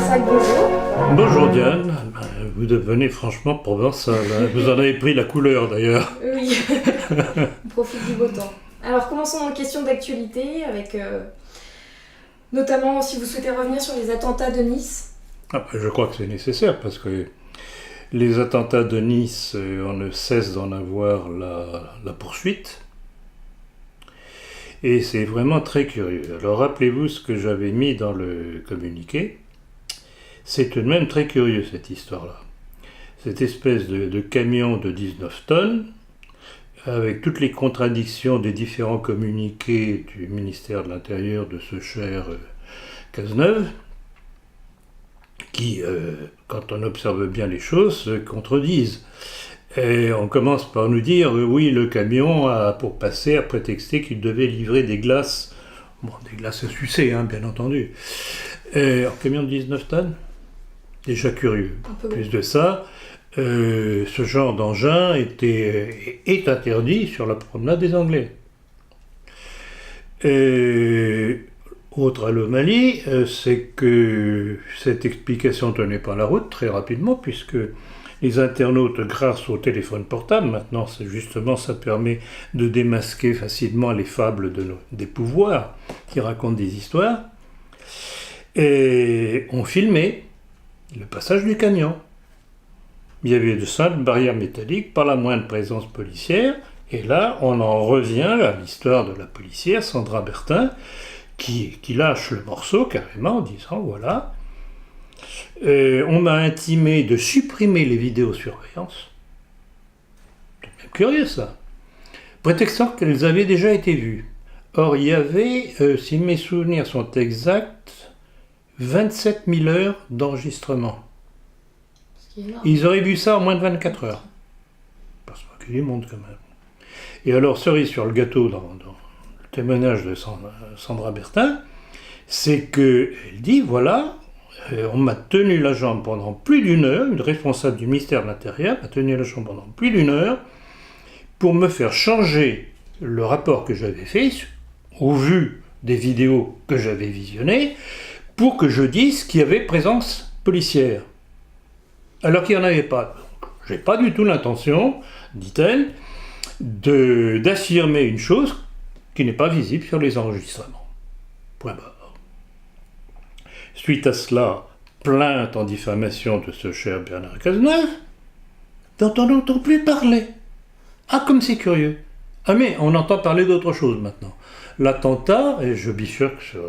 Sac, bonjour. Bonjour Diane, vous devenez franchement provençal, hein. Vous en avez pris la couleur d'ailleurs. Oui, on profite du beau temps. Alors commençons en question d'actualité avec notamment si vous souhaitez revenir sur les attentats de Nice. Je crois que c'est nécessaire parce que les attentats de Nice, on ne cesse d'en avoir la poursuite. Et c'est vraiment très curieux. Alors rappelez-vous ce que j'avais mis dans le communiqué. C'est tout de même très curieux cette histoire-là. Cette espèce de camion de 19 tonnes, avec toutes les contradictions des différents communiqués du ministère de l'Intérieur de ce cher Cazeneuve, qui, quand on observe bien les choses, se contredisent. Et on commence par nous dire, oui, le camion a pour passer à prétexter qu'il devait livrer des glaces, des glaces à sucer, hein, bien entendu. Un camion de 19 tonnes, déjà curieux. Plus de ça, ce genre d'engin est interdit sur la promenade des Anglais. Autre anomalie, c'est que cette explication ne tenait pas la route très rapidement, puisque les internautes, grâce au téléphone portable, maintenant ça permet de démasquer facilement les fables des pouvoirs qui racontent des histoires, et ont filmé le passage du camion. Il y avait de simples barrières métalliques par la moindre présence policière, et là on en revient à l'histoire de la policière Sandra Bertin qui lâche le morceau carrément en disant voilà, on m'a intimé de supprimer les vidéosurveillances. C'est même curieux ça, prétextant qu'elles avaient déjà été vues. Or il y avait, si mes souvenirs sont exacts, 27 000 heures d'enregistrement. Ils auraient vu ça en moins de 24 heures. Parce qu'il y a du monde quand même. Et alors, cerise sur le gâteau dans le témoignage de Sandra Bertin, c'est qu'elle dit, voilà, on m'a tenu la jambe pendant plus d'une heure, une responsable du ministère de l'Intérieur m'a tenu la jambe pendant plus d'une heure pour me faire changer le rapport que j'avais fait, au vu des vidéos que j'avais visionnées, pour que je dise qu'il y avait présence policière. Alors qu'il n'y en avait pas. Je n'ai pas du tout l'intention, dit-elle, d'affirmer une chose qui n'est pas visible sur les enregistrements. Point barre. Suite à cela, plainte en diffamation de ce cher Bernard Cazeneuve, dont on n'entend plus parler. Ah, comme c'est curieux. Ah, mais on entend parler d'autre chose maintenant. L'attentat, et je bifurque sur...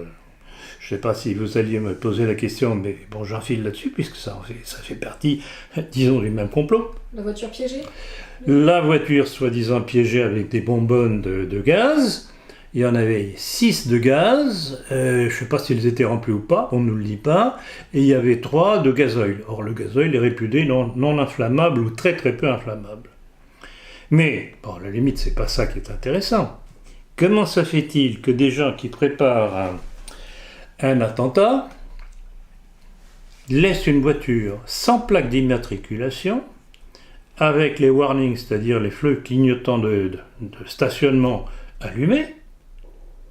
Je ne sais pas si vous alliez me poser la question, mais bon, j'enfile là-dessus, puisque ça fait partie, disons, du même complot. La voiture piégée ? La voiture soi-disant piégée avec des bonbonnes de gaz. Il y en avait 6 de gaz. Je ne sais pas s'ils étaient remplis ou pas, on ne nous le dit pas. Et il y avait 3 de gazoil. Or, le gazoil est réputé non inflammable ou très très peu inflammable. Mais, bon, à la limite, c'est pas ça qui est intéressant. Comment ça fait-il que des gens qui préparent un attentat laisse une voiture sans plaque d'immatriculation, avec les warnings, c'est-à-dire les feux clignotants de stationnement allumés,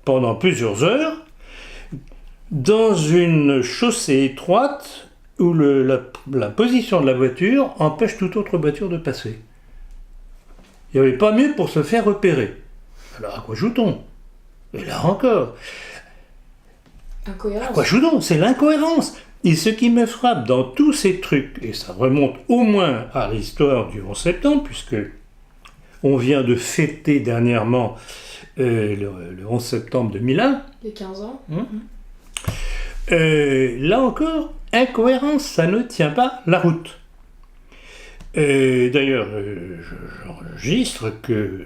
pendant plusieurs heures, dans une chaussée étroite où la position de la voiture empêche toute autre voiture de passer. Il n'y avait pas mieux pour se faire repérer. Alors à quoi joue-t-on ? Et là encore... Incohérence. À quoi joue-t-on ? C'est l'incohérence. Et ce qui me frappe dans tous ces trucs, et ça remonte au moins à l'histoire du 11 septembre, puisque on vient de fêter dernièrement le 11 septembre 2001. Les 15 ans. Là encore, incohérence, ça ne tient pas la route. D'ailleurs, j'enregistre que,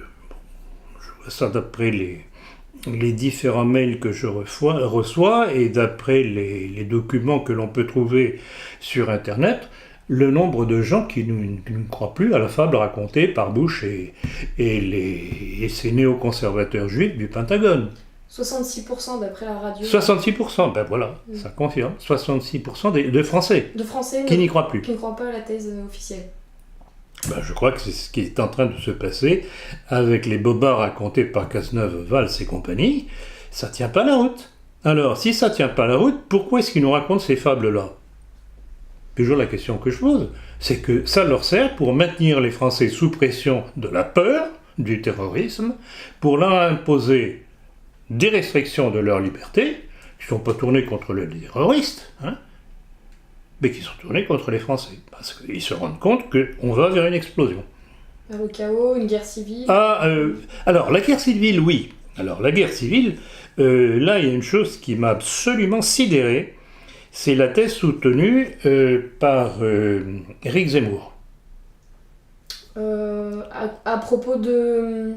je vois ça d'après les différents mails que je reçois et d'après les documents que l'on peut trouver sur Internet, le nombre de gens qui ne croient plus à la fable racontée par Bush et ces néoconservateurs juifs du Pentagone. 66% d'après la radio. 66%, ben voilà, ça confirme. 66% de Français, qui n'y croient plus. Qui ne croient pas à la thèse officielle. Ben, je crois que c'est ce qui est en train de se passer avec les bobards racontés par Cazeneuve, Valls et compagnie. Ça tient pas la route. Alors, si ça tient pas la route, pourquoi est-ce qu'ils nous racontent ces fables-là ? toujours la question que je pose, c'est que ça leur sert pour maintenir les Français sous pression de la peur, du terrorisme, pour leur imposer des restrictions de leur liberté, qui ne sont pas tournées contre les terroristes, mais qui sont tournées contre les Français, parce qu'ils se rendent compte qu'on va vers une explosion. Le chaos, une guerre civile. Alors, la guerre civile, oui. Alors, la guerre civile, là, il y a une chose qui m'a absolument sidéré, c'est la thèse soutenue par Éric Zemmour. À propos de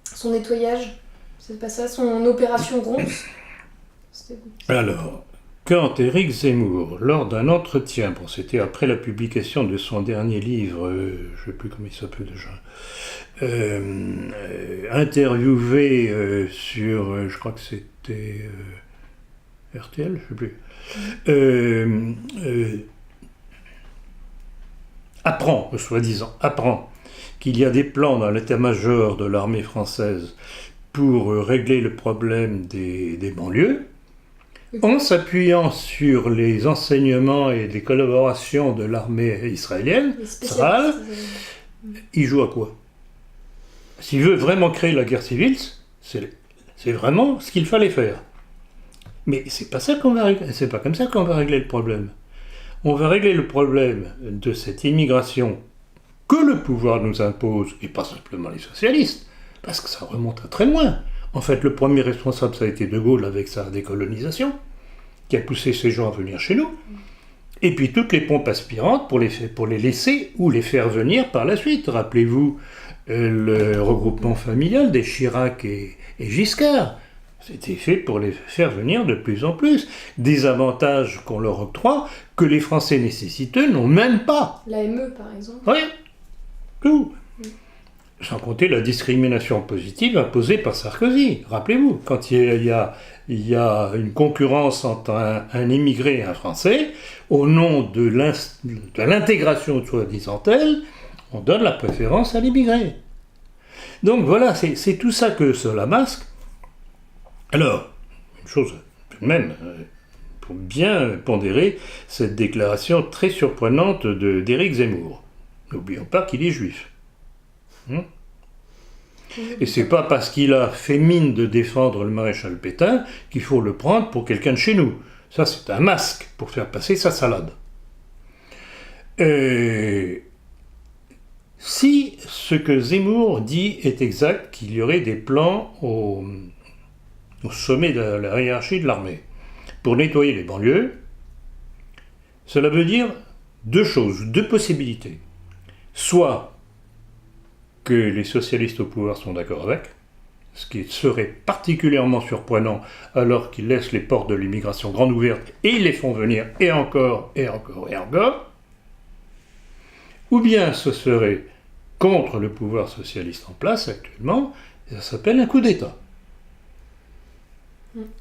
son nettoyage, c'est pas ça, son opération Ronce. Alors, quand Éric Zemmour, lors d'un entretien, bon, c'était après la publication de son dernier livre, je ne sais plus comment il s'appelle déjà, interviewé sur, je crois que c'était RTL, je ne sais plus, apprend, soi-disant, apprend qu'il y a des plans dans l'état-major de l'armée française pour régler le problème des banlieues, en s'appuyant sur les enseignements et les collaborations de l'armée israélienne, Tsahal, il joue à quoi? S'il veut vraiment créer la guerre civile, c'est vraiment ce qu'il fallait faire. Mais c'est pas comme ça qu'on va régler le problème. On va régler le problème de cette immigration que le pouvoir nous impose, et pas simplement les socialistes, parce que ça remonte à très loin. En fait, le premier responsable, ça a été De Gaulle avec sa décolonisation, qui a poussé ces gens à venir chez nous. Et puis toutes les pompes aspirantes pour les laisser ou les faire venir par la suite. Rappelez-vous le regroupement familial des Chirac et Giscard. C'était fait pour les faire venir de plus en plus. Des avantages qu'on leur octroie, que les Français nécessiteux n'ont même pas. L'AME, par exemple. Oui, tout. Sans compter la discrimination positive imposée par Sarkozy. Rappelez-vous, quand il y a une concurrence entre un immigré et un Français, au nom de l'intégration soi-disant telle, on donne la préférence à l'immigré. Donc voilà, c'est tout ça que cela masque. Alors, une chose tout de même, pour bien pondérer cette déclaration très surprenante d'Éric Zemmour. N'oublions pas qu'il est juif. Et c'est pas parce qu'il a fait mine de défendre le maréchal Pétain qu'il faut le prendre pour quelqu'un de chez nous. Ça, c'est un masque pour faire passer sa salade. Si ce que Zemmour dit est exact, qu'il y aurait des plans au sommet de la hiérarchie de l'armée pour nettoyer les banlieues, cela veut dire deux choses, deux possibilités. Soit que les socialistes au pouvoir sont d'accord avec, ce qui serait particulièrement surprenant alors qu'ils laissent les portes de l'immigration grandes ouvertes et ils les font venir et encore, et encore, et encore, ou bien ce serait contre le pouvoir socialiste en place actuellement, et ça s'appelle un coup d'État.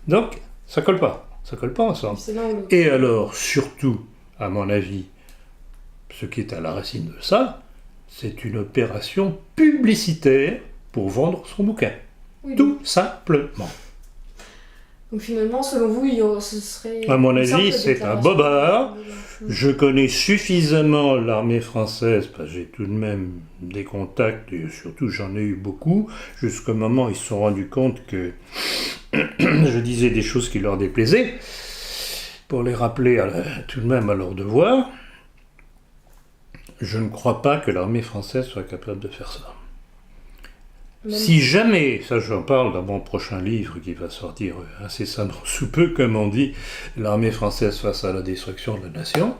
Donc, ça colle pas ensemble. Et alors, surtout, à mon avis, ce qui est à la racine de ça, c'est une opération publicitaire pour vendre son bouquin. Oui, tout simplement. Donc finalement, selon vous, ce serait... À mon avis, c'est un bobard. Je connais suffisamment l'armée française, parce que j'ai tout de même des contacts, et surtout j'en ai eu beaucoup, jusqu'au moment où ils se sont rendus compte que je disais des choses qui leur déplaisaient, pour les rappeler tout de même à leur devoir. Je ne crois pas que l'armée française soit capable de faire ça. Si jamais, ça j'en parle dans mon prochain livre qui va sortir incessamment sous peu, comme on dit, l'armée française face à la destruction de la nation,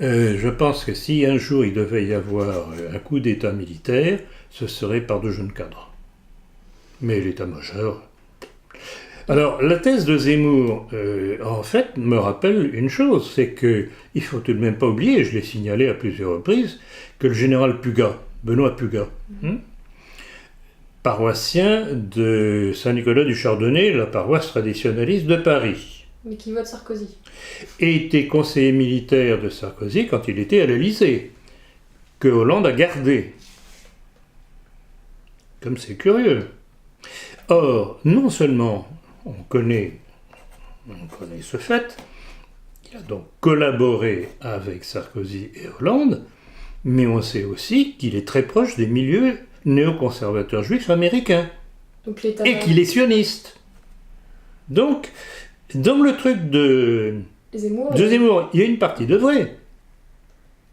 je pense que si un jour il devait y avoir un coup d'état militaire, ce serait par de jeunes cadres. Mais l'état-major... Alors, la thèse de Zemmour, en fait, me rappelle une chose, c'est que il faut tout de même pas oublier, je l'ai signalé à plusieurs reprises, que le général Pugat, Benoît Pugat, paroissien de Saint-Nicolas du Chardonnay, la paroisse traditionnaliste de Paris. Mais qui vote Sarkozy. Était conseiller militaire de Sarkozy quand il était à l'Élysée, que Hollande a gardé. Comme c'est curieux. Or, non seulement on connaît ce fait, Il a donc collaboré avec Sarkozy et Hollande, mais on sait aussi qu'il est très proche des milieux néoconservateurs juifs américains. Donc Et qu'il est sioniste. Donc, dans le truc de Zemmour, il y a une partie de vrai.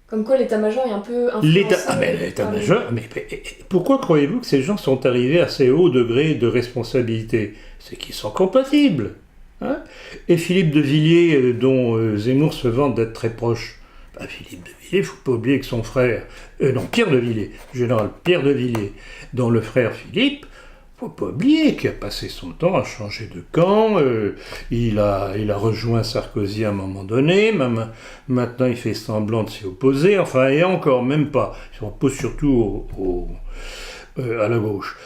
Comme quoi l'état-major est un peu influencé. L'état-major, mais pourquoi croyez-vous que ces gens sont arrivés à ces hauts degrés de responsabilité? C'est qu'ils sont compatibles. Hein, et Philippe de Villiers, dont Zemmour se vante d'être très proche, Philippe de Villiers, il ne faut pas oublier que son frère, Pierre de Villiers, général Pierre de Villiers, dont le frère Philippe, il ne faut pas oublier qu'il a passé son temps à changer de camp, il a rejoint Sarkozy à un moment donné, même, maintenant il fait semblant de s'y opposer, enfin, et encore, même pas, il s'oppose surtout à la gauche.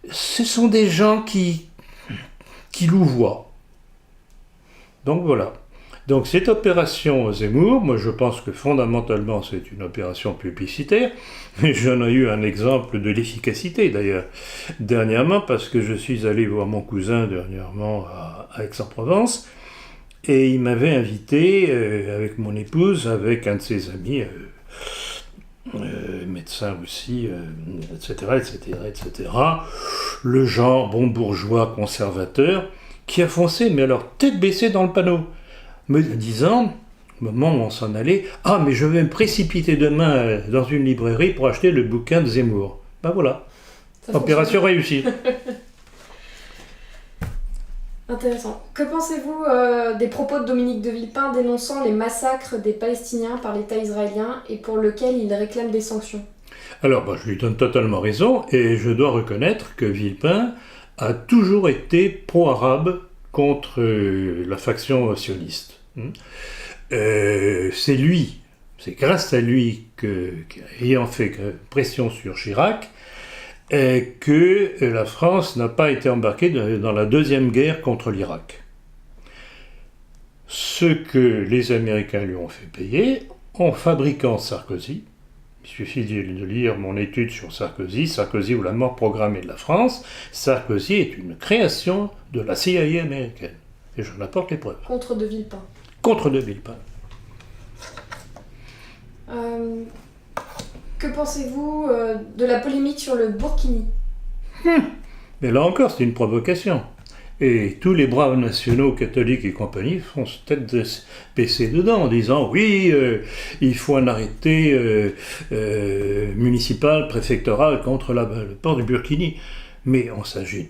Ce sont des gens qui louvoient. Donc voilà. Donc cette opération Zemmour, moi je pense que fondamentalement c'est une opération publicitaire, mais j'en ai eu un exemple de l'efficacité d'ailleurs dernièrement, parce que je suis allé voir mon cousin dernièrement à Aix-en-Provence, et il m'avait invité avec mon épouse, avec un de ses amis, médecin aussi, etc., le genre bon bourgeois conservateur, qui a foncé, mais alors tête baissée dans le panneau, me disant, au moment où on s'en allait, « Ah, mais je vais me précipiter demain dans une librairie pour acheter le bouquin de Zemmour. » Ben voilà, opération réussie. Intéressant. Que pensez-vous des propos de Dominique de Villepin dénonçant les massacres des Palestiniens par l'État israélien et pour lequel il réclame des sanctions? Alors, je lui donne totalement raison, et je dois reconnaître que Villepin a toujours été pro-arabe contre la faction sioniste. C'est grâce à lui ayant fait pression sur Chirac, que la France n'a pas été embarquée dans la deuxième guerre contre l'Irak. Ce que les Américains lui ont fait payer en fabriquant Sarkozy. Il suffit de lire mon étude sur Sarkozy ou la mort programmée de la France. Sarkozy est une création de la CIA américaine. Et j'en apporte les preuves. Contre de Villepin. Contre de Villepin. Que pensez-vous de la polémique sur le burkini? Mais là encore, c'est une provocation. Et tous les braves nationaux catholiques et compagnie font tête baissée dedans en disant oui, il faut un arrêté municipal, préfectoral contre le port du burkini. Mais on s'agit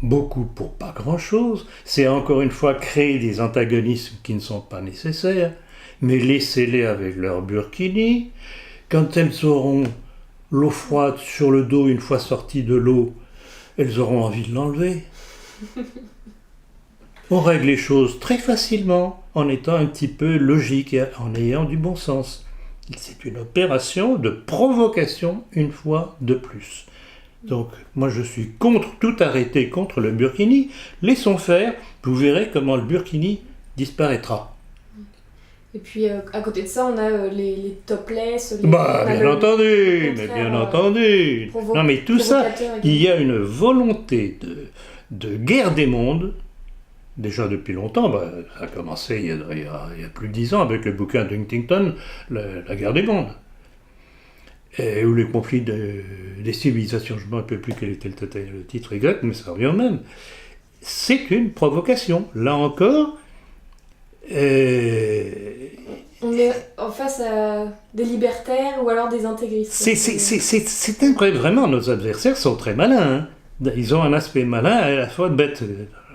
beaucoup pour pas grand-chose. C'est encore une fois créer des antagonismes qui ne sont pas nécessaires. Mais laissez-les avec leur burkini. Quand elles auront l'eau froide sur le dos une fois sorties de l'eau, elles auront envie de l'enlever. On règle les choses très facilement en étant un petit peu logique et en ayant du bon sens. C'est une opération de provocation une fois de plus. Donc moi je suis contre tout arrêté contre le burkini. Laissons faire, vous verrez comment le burkini disparaîtra. Et puis à côté de ça, on a les topless. Bien entendu. Non mais tout ça, il y a une volonté de guerre des mondes, déjà depuis longtemps. Ça a commencé il y a plus de 10 ans avec le bouquin d'Huntington, la guerre des mondes. Ou les conflits des civilisations, je ne me rappelle plus quel était le titre exact, mais ça revient au même. C'est une provocation. Là encore, on est en face à des libertaires ou alors des intégristes. C'est incroyable. Vraiment, nos adversaires sont très malins. Hein. Ils ont un aspect malin et à la fois bête.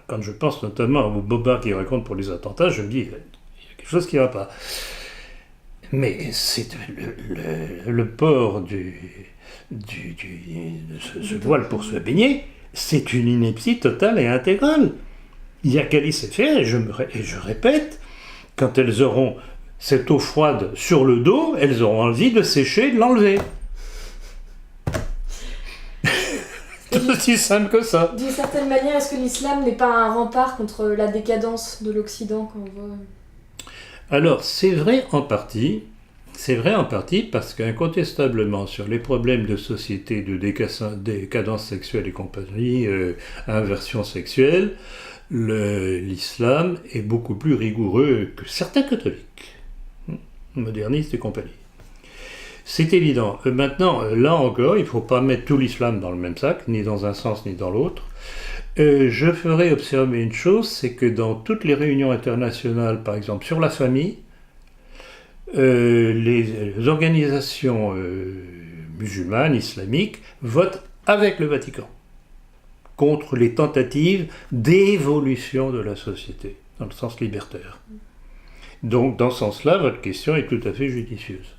Quand je pense notamment au boba qui raconte pour les attentats, je me dis, il y a quelque chose qui ne va pas. Mais c'est le port de ce voile pour se baigner, c'est une ineptie totale et intégrale. Il n'y a qu'à laisser faire, et je répète, quand elles auront cette eau froide sur le dos, elles auront envie de sécher et de l'enlever. C'est aussi simple que ça. D'une certaine manière, est-ce que l'islam n'est pas un rempart contre la décadence de l'Occident qu'on voit? Alors, c'est vrai en partie parce qu'incontestablement, sur les problèmes de société, de décadence sexuelle et compagnie, inversion sexuelle, l'islam est beaucoup plus rigoureux que certains catholiques, modernistes et compagnie. C'est évident. Maintenant, là encore, il ne faut pas mettre tout l'islam dans le même sac, ni dans un sens ni dans l'autre. Je ferai observer une chose, c'est que dans toutes les réunions internationales, par exemple sur la famille, les organisations musulmanes, islamiques, votent avec le Vatican contre les tentatives d'évolution de la société, dans le sens libertaire. Donc, dans ce sens-là, votre question est tout à fait judicieuse.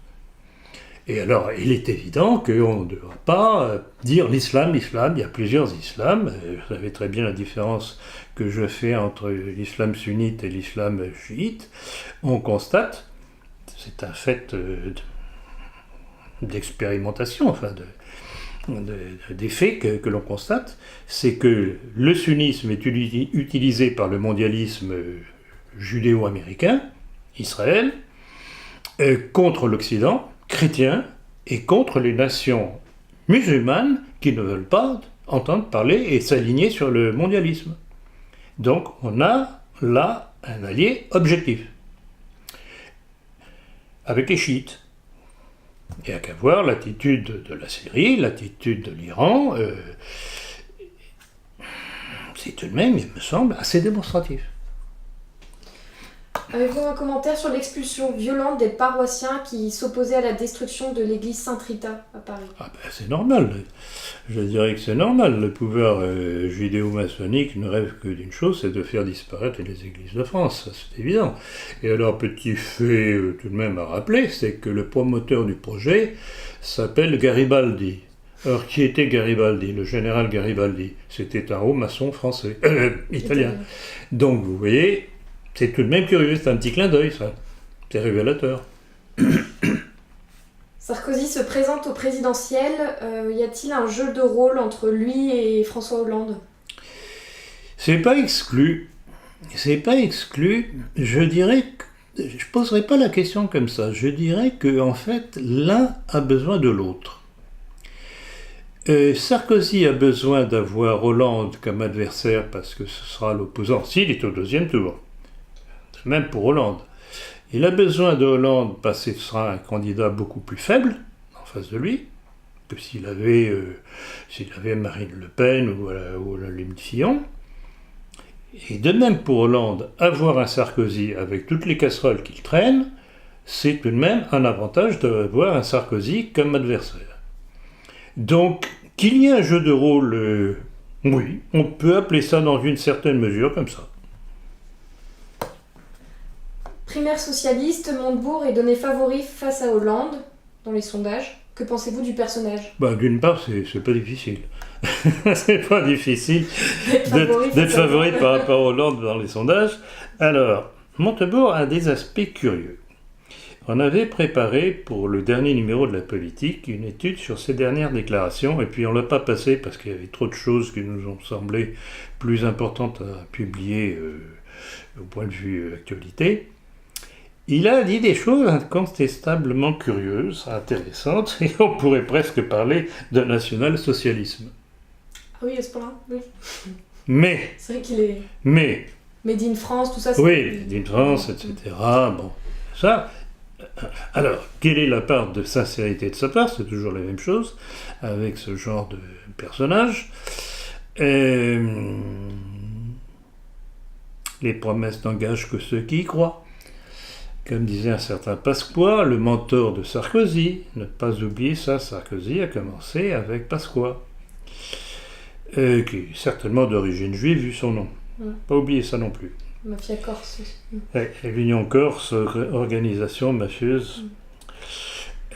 Et alors, il est évident qu'on ne doit pas dire l'islam, il y a plusieurs islams. Vous savez très bien la différence que je fais entre l'islam sunnite et l'islam chiite. On constate, c'est un fait d'expérimentation, enfin des faits que l'on constate, c'est que le sunnisme est utilisé par le mondialisme judéo-américain, Israël, contre l'Occident, chrétien, et contre les nations musulmanes qui ne veulent pas entendre parler et s'aligner sur le mondialisme. Donc on a là un allié objectif, avec les chiites. Il n'y a qu'à voir l'attitude de la Syrie, l'attitude de l'Iran, c'est tout de même, il me semble, assez démonstratif. Avez-vous un commentaire sur l'expulsion violente des paroissiens qui s'opposaient à la destruction de l'église Sainte-Rita à Paris ? Ah ben c'est normal, je dirais que c'est normal. Le pouvoir judéo-maçonnique ne rêve que d'une chose, c'est de faire disparaître les églises de France, ça, c'est évident. Et alors, petit fait tout de même à rappeler, c'est que le promoteur du projet s'appelle Garibaldi. Alors, qui était Garibaldi ? Le général Garibaldi. C'était un haut maçon français, italien. Donc, vous voyez, c'est tout de même curieux, c'est un petit clin d'œil, ça. C'est révélateur. Sarkozy se présente au présidentiel. Y a-t-il un jeu de rôle entre lui et François Hollande ? C'est pas exclu. C'est pas exclu. Je dirais que je poserai pas la question comme ça. Je dirais que en fait, l'un a besoin de l'autre. Sarkozy a besoin d'avoir Hollande comme adversaire parce que ce sera l'opposant s'il est au deuxième tour. Même pour Hollande. Il a besoin de Hollande parce que ce sera un candidat beaucoup plus faible en face de lui que s'il avait Marine Le Pen ou la limite Fillon. Et de même pour Hollande, avoir un Sarkozy avec toutes les casseroles qu'il traîne, c'est tout de même un avantage d'avoir un Sarkozy comme adversaire. Donc, qu'il y ait un jeu de rôle, oui, on peut appeler ça dans une certaine mesure comme ça. Primaire socialiste, Montebourg est donné favori face à Hollande dans les sondages. Que pensez-vous du personnage ? D'une part, c'est pas difficile. C'est pas difficile d'être favori par rapport à Hollande dans les sondages. Alors, Montebourg a des aspects curieux. On avait préparé pour le dernier numéro de La Politique une étude sur ses dernières déclarations, et puis on ne l'a pas passé parce qu'il y avait trop de choses qui nous ont semblé plus importantes à publier au point de vue actualité. Il a dit des choses incontestablement curieuses, intéressantes, et on pourrait presque parler de national-socialisme. Ah oui, à ce point-là, oui. Mais... C'est vrai qu'il est... Mais... Made in France, tout ça... Oui, Made in France, etc. Bon, ça... Alors, quelle est la part de sincérité de sa part ? C'est toujours la même chose, avec ce genre de personnage. Les promesses n'engagent que ceux qui y croient. Comme disait un certain Pasqua, le mentor de Sarkozy. Ne pas oublier ça, Sarkozy a commencé avec Pasqua, qui est certainement d'origine juive vu son nom. Pas oublier ça non plus. Mafia Corse aussi. Et l'Union Corse, organisation mafieuse.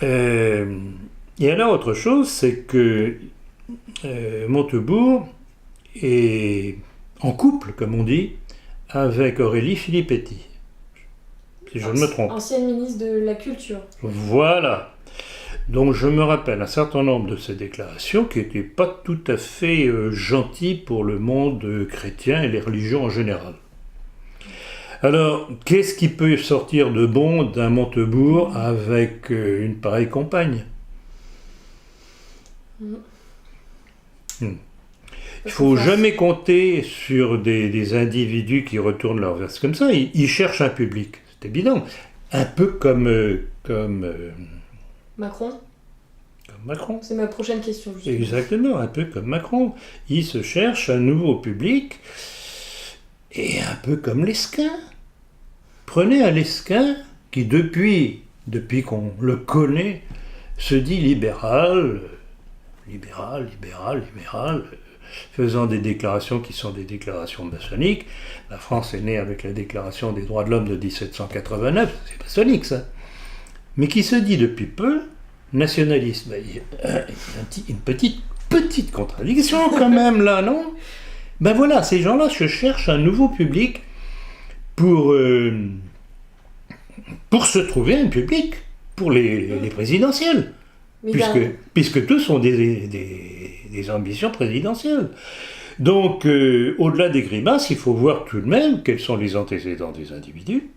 Et alors autre chose, c'est que Montebourg est en couple, comme on dit, avec Aurélie Filippetti. Si je ne me trompe. Ancienne ministre de la Culture. Voilà. Donc je me rappelle un certain nombre de ces déclarations qui n'étaient pas tout à fait gentilles pour le monde chrétien et les religions en général. Alors, qu'est-ce qui peut sortir de bon d'un Montebourg avec une pareille compagne ? Il ne faut jamais compter sur des individus qui retournent leur veste comme ça. Ils cherchent un public, c'est évident. Un peu comme Macron. Comme Macron. C'est ma prochaine question. Justement. Exactement, un peu comme Macron. Il se cherche un nouveau public, et un peu comme Lesquin. Prenez un Lesquin qui, depuis qu'on le connaît, se dit libéral, faisant des déclarations qui sont des déclarations maçonniques. La France est née avec la Déclaration des droits de l'homme de 1789, c'est maçonnique ça. Mais qui se dit depuis peu nationaliste. Il y a une petite contradiction quand même là, non ? Ben voilà, ces gens-là se cherchent un nouveau public pour se trouver un public pour les présidentielles. Puisque tous ont des ambitions présidentielles. Donc, au-delà des grimaces, il faut voir tout de même quels sont les antécédents des individus.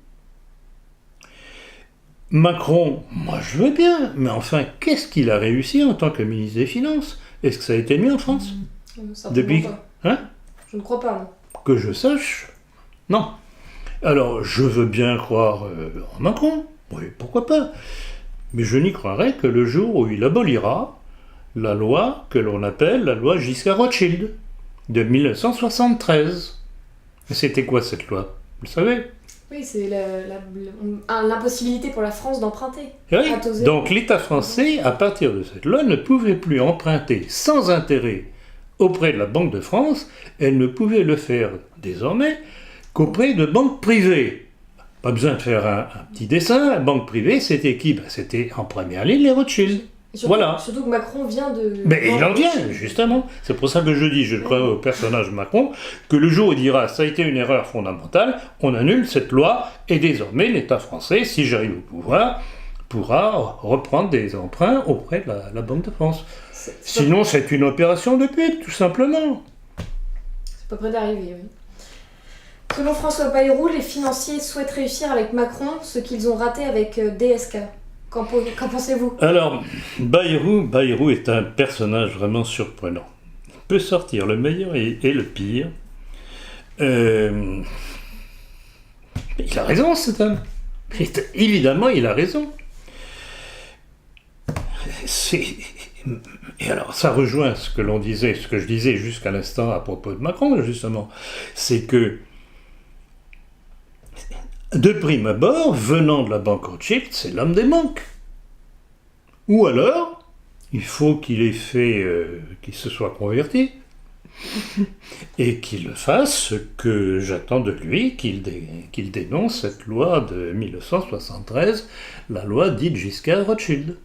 Macron, moi je veux bien, mais enfin, qu'est-ce qu'il a réussi en tant que ministre des Finances ? Est-ce que ça a été mieux en France ? Depuis pas. Hein ? Je ne crois pas, non. Que je sache, non. Alors, je veux bien croire en Macron, oui, pourquoi pas ? Mais je n'y croirais que le jour où il abolira la loi que l'on appelle la loi Giscard-Rothschild de 1973. C'était quoi cette loi ? Vous le savez ? Oui, c'est l'impossibilité pour la France d'emprunter. Oui. Donc l'État français, à partir de cette loi, ne pouvait plus emprunter sans intérêt auprès de la Banque de France. Elle ne pouvait le faire désormais qu'auprès de banques privées. Pas besoin de faire un petit dessin. La banque privée, c'était qui ? C'était en première ligne les Rothschild. Surtout que Macron vient de... Mais il en vient, justement. C'est pour ça que je dis, je crois au personnage Macron, que le jour où il dira « ça a été une erreur fondamentale, on annule cette loi, et désormais l'État français, si j'arrive au pouvoir, pourra reprendre des emprunts auprès de la Banque de France. » Sinon, c'est une opération de pub, tout simplement. C'est pas près d'arriver, oui. Selon François Bayrou, les financiers souhaitent réussir avec Macron ce qu'ils ont raté avec DSK. Qu'en pensez-vous ? Alors, Bayrou est un personnage vraiment surprenant. Il peut sortir le meilleur et le pire. Il a raison, cet homme. Évidemment, il a raison. Et alors, ça rejoint ce que je disais jusqu'à l'instant à propos de Macron, justement. C'est que, de prime abord, venant de la banque Rothschild, c'est l'homme des banques. Ou alors, il faut qu'il ait fait, qu'il se soit converti, et qu'il le fasse, ce que j'attends de lui, qu'il dénonce cette loi de 1973, la loi dite Giscard-Rothschild.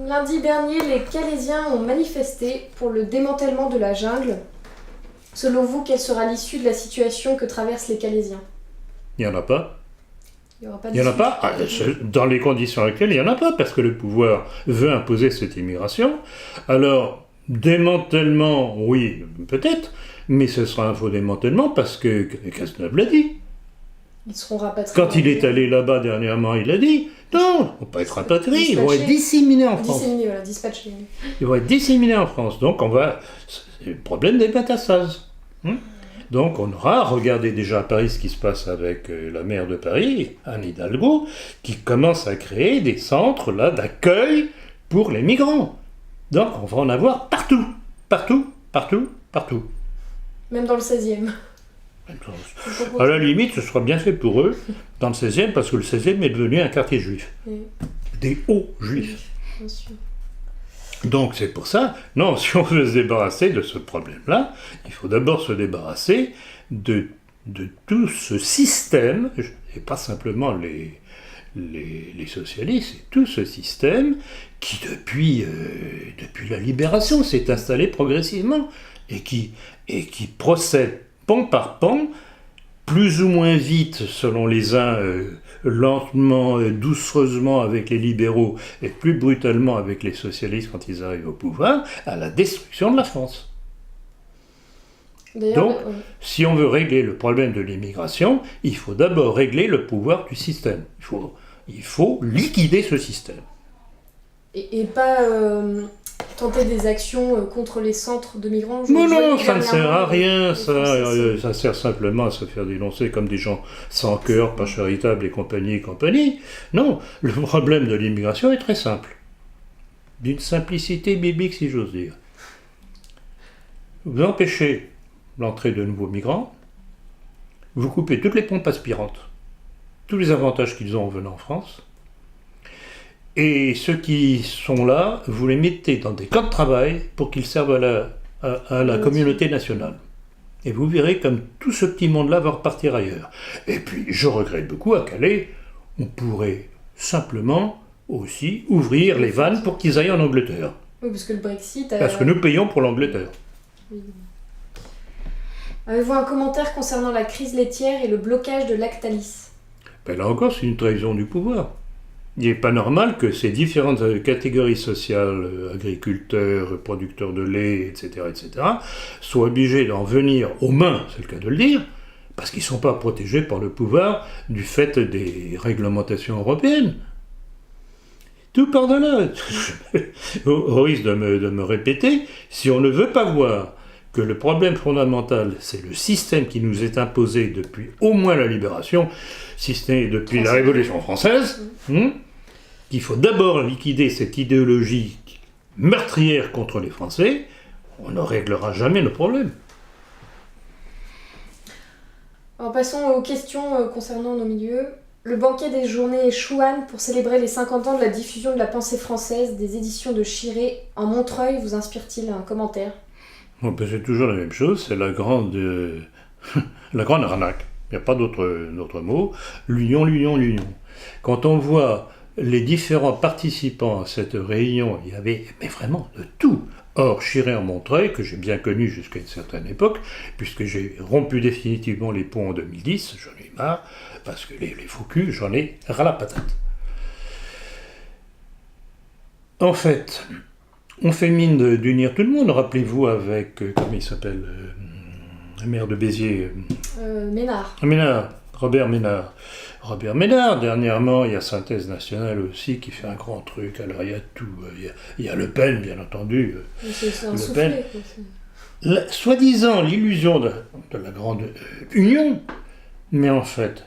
Lundi dernier, les Calaisiens ont manifesté pour le démantèlement de la jungle. Selon vous, quelle sera l'issue de la situation que traversent les Calaisiens ? Il n'y en a pas. Il n'y en a pas. Dans les conditions actuelles, il n'y en a pas, parce que le pouvoir veut imposer cette immigration. Alors, démantèlement, oui, peut-être, mais ce sera un faux démantèlement, parce que Cazeneuve l'a dit. Ils seront rapatriés. Quand il est allé là-bas dernièrement, il a dit non, ils ne vont pas être rapatriés, ils vont être disséminés en France. Dispatchés. Ils vont être disséminés en France. Donc, c'est le problème des métastases. Donc, on aura regardé déjà à Paris ce qui se passe avec la maire de Paris, Anne Hidalgo, qui commence à créer des centres là, d'accueil pour les migrants. Donc, on va en avoir partout. Même dans le 16e. À la limite, ce sera bien fait pour eux dans le 16e, parce que le 16e est devenu un quartier juif. Des hauts juifs. Bien sûr. Donc c'est pour ça, non, si on veut se débarrasser de ce problème-là, il faut d'abord se débarrasser de tout ce système, et pas simplement les socialistes, c'est tout ce système qui depuis la libération s'est installé progressivement et qui procède pont par pont, plus ou moins vite selon les uns, lentement, doucereusement avec les libéraux et plus brutalement avec les socialistes quand ils arrivent au pouvoir, à la destruction de la France. Donc, si on veut régler le problème de l'immigration, il faut d'abord régler le pouvoir du système. Il faut liquider ce système. Et pas tenter des actions contre les centres de migrants. Non, ça ne sert à rien, ça sert simplement à se faire dénoncer comme des gens sans cœur, pas charitables et compagnie. Non, le problème de l'immigration est très simple. D'une simplicité biblique, si j'ose dire. Vous empêchez l'entrée de nouveaux migrants, vous coupez toutes les pompes aspirantes, tous les avantages qu'ils ont en venant en France, et ceux qui sont là, vous les mettez dans des camps de travail pour qu'ils servent à la communauté nationale. Et vous verrez comme tout ce petit monde-là va repartir ailleurs. Et puis, je regrette beaucoup, à Calais, on pourrait simplement aussi ouvrir les vannes pour qu'ils aillent en Angleterre. Oui, parce que le Brexit... Parce que nous payons pour l'Angleterre. Oui. Avez-vous un commentaire concernant la crise laitière et le blocage de Lactalis ? Ben là encore, c'est une trahison du pouvoir. Il n'est pas normal que ces différentes catégories sociales, agriculteurs, producteurs de lait, etc., soient obligés d'en venir aux mains, c'est le cas de le dire, parce qu'ils ne sont pas protégés par le pouvoir du fait des réglementations européennes. Tout par de là. Au risque de me répéter, si on ne veut pas voir que le problème fondamental, c'est le système qui nous est imposé depuis au moins la Libération, si ce n'est depuis la Révolution française, qu'il faut d'abord liquider cette idéologie meurtrière contre les Français, on ne réglera jamais nos problèmes. Alors passons aux questions concernant nos milieux. Le banquet des journées Chouane pour célébrer les 50 ans de la diffusion de la pensée française des éditions de Chiré en Montreuil vous inspire-t-il un commentaire ? Bon, ben c'est toujours la même chose, c'est la grande arnaque. Il n'y a pas d'autre mot. L'union. Quand on voit les différents participants à cette réunion, il y avait mais vraiment de tout. Or, Chiré en Montreuil, que j'ai bien connu jusqu'à une certaine époque, puisque j'ai rompu définitivement les ponts en 2010, j'en ai marre, parce que les faux culs, j'en ai ras la patate. En fait, on fait mine d'unir tout le monde. Rappelez-vous avec, comment il s'appelle, le maire de Béziers Ménard. Robert Ménard. Robert Ménard, dernièrement, il y a Synthèse Nationale aussi qui fait un grand truc. Alors il y a tout. Il y a Le Pen, bien entendu. C'est un Le soufflet, Pen. Soi-disant l'illusion de la grande union. Mais en fait,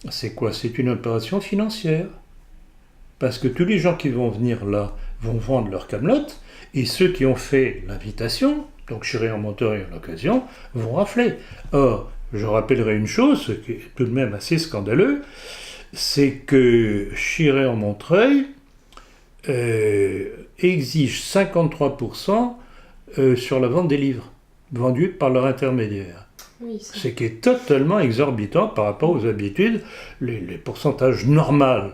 c'est quoi ? C'est une opération financière. Parce que tous les gens qui vont venir là vont vendre leur camelote, et ceux qui ont fait l'invitation, donc Chiré en Montreuil à l'occasion, vont rafler. Or, je rappellerai une chose, ce qui est tout de même assez scandaleux, c'est que Chiré en Montreuil exige 53% sur la vente des livres, vendus par leur intermédiaire. Oui, Ce qui est totalement exorbitant par rapport aux habitudes, les pourcentages normaux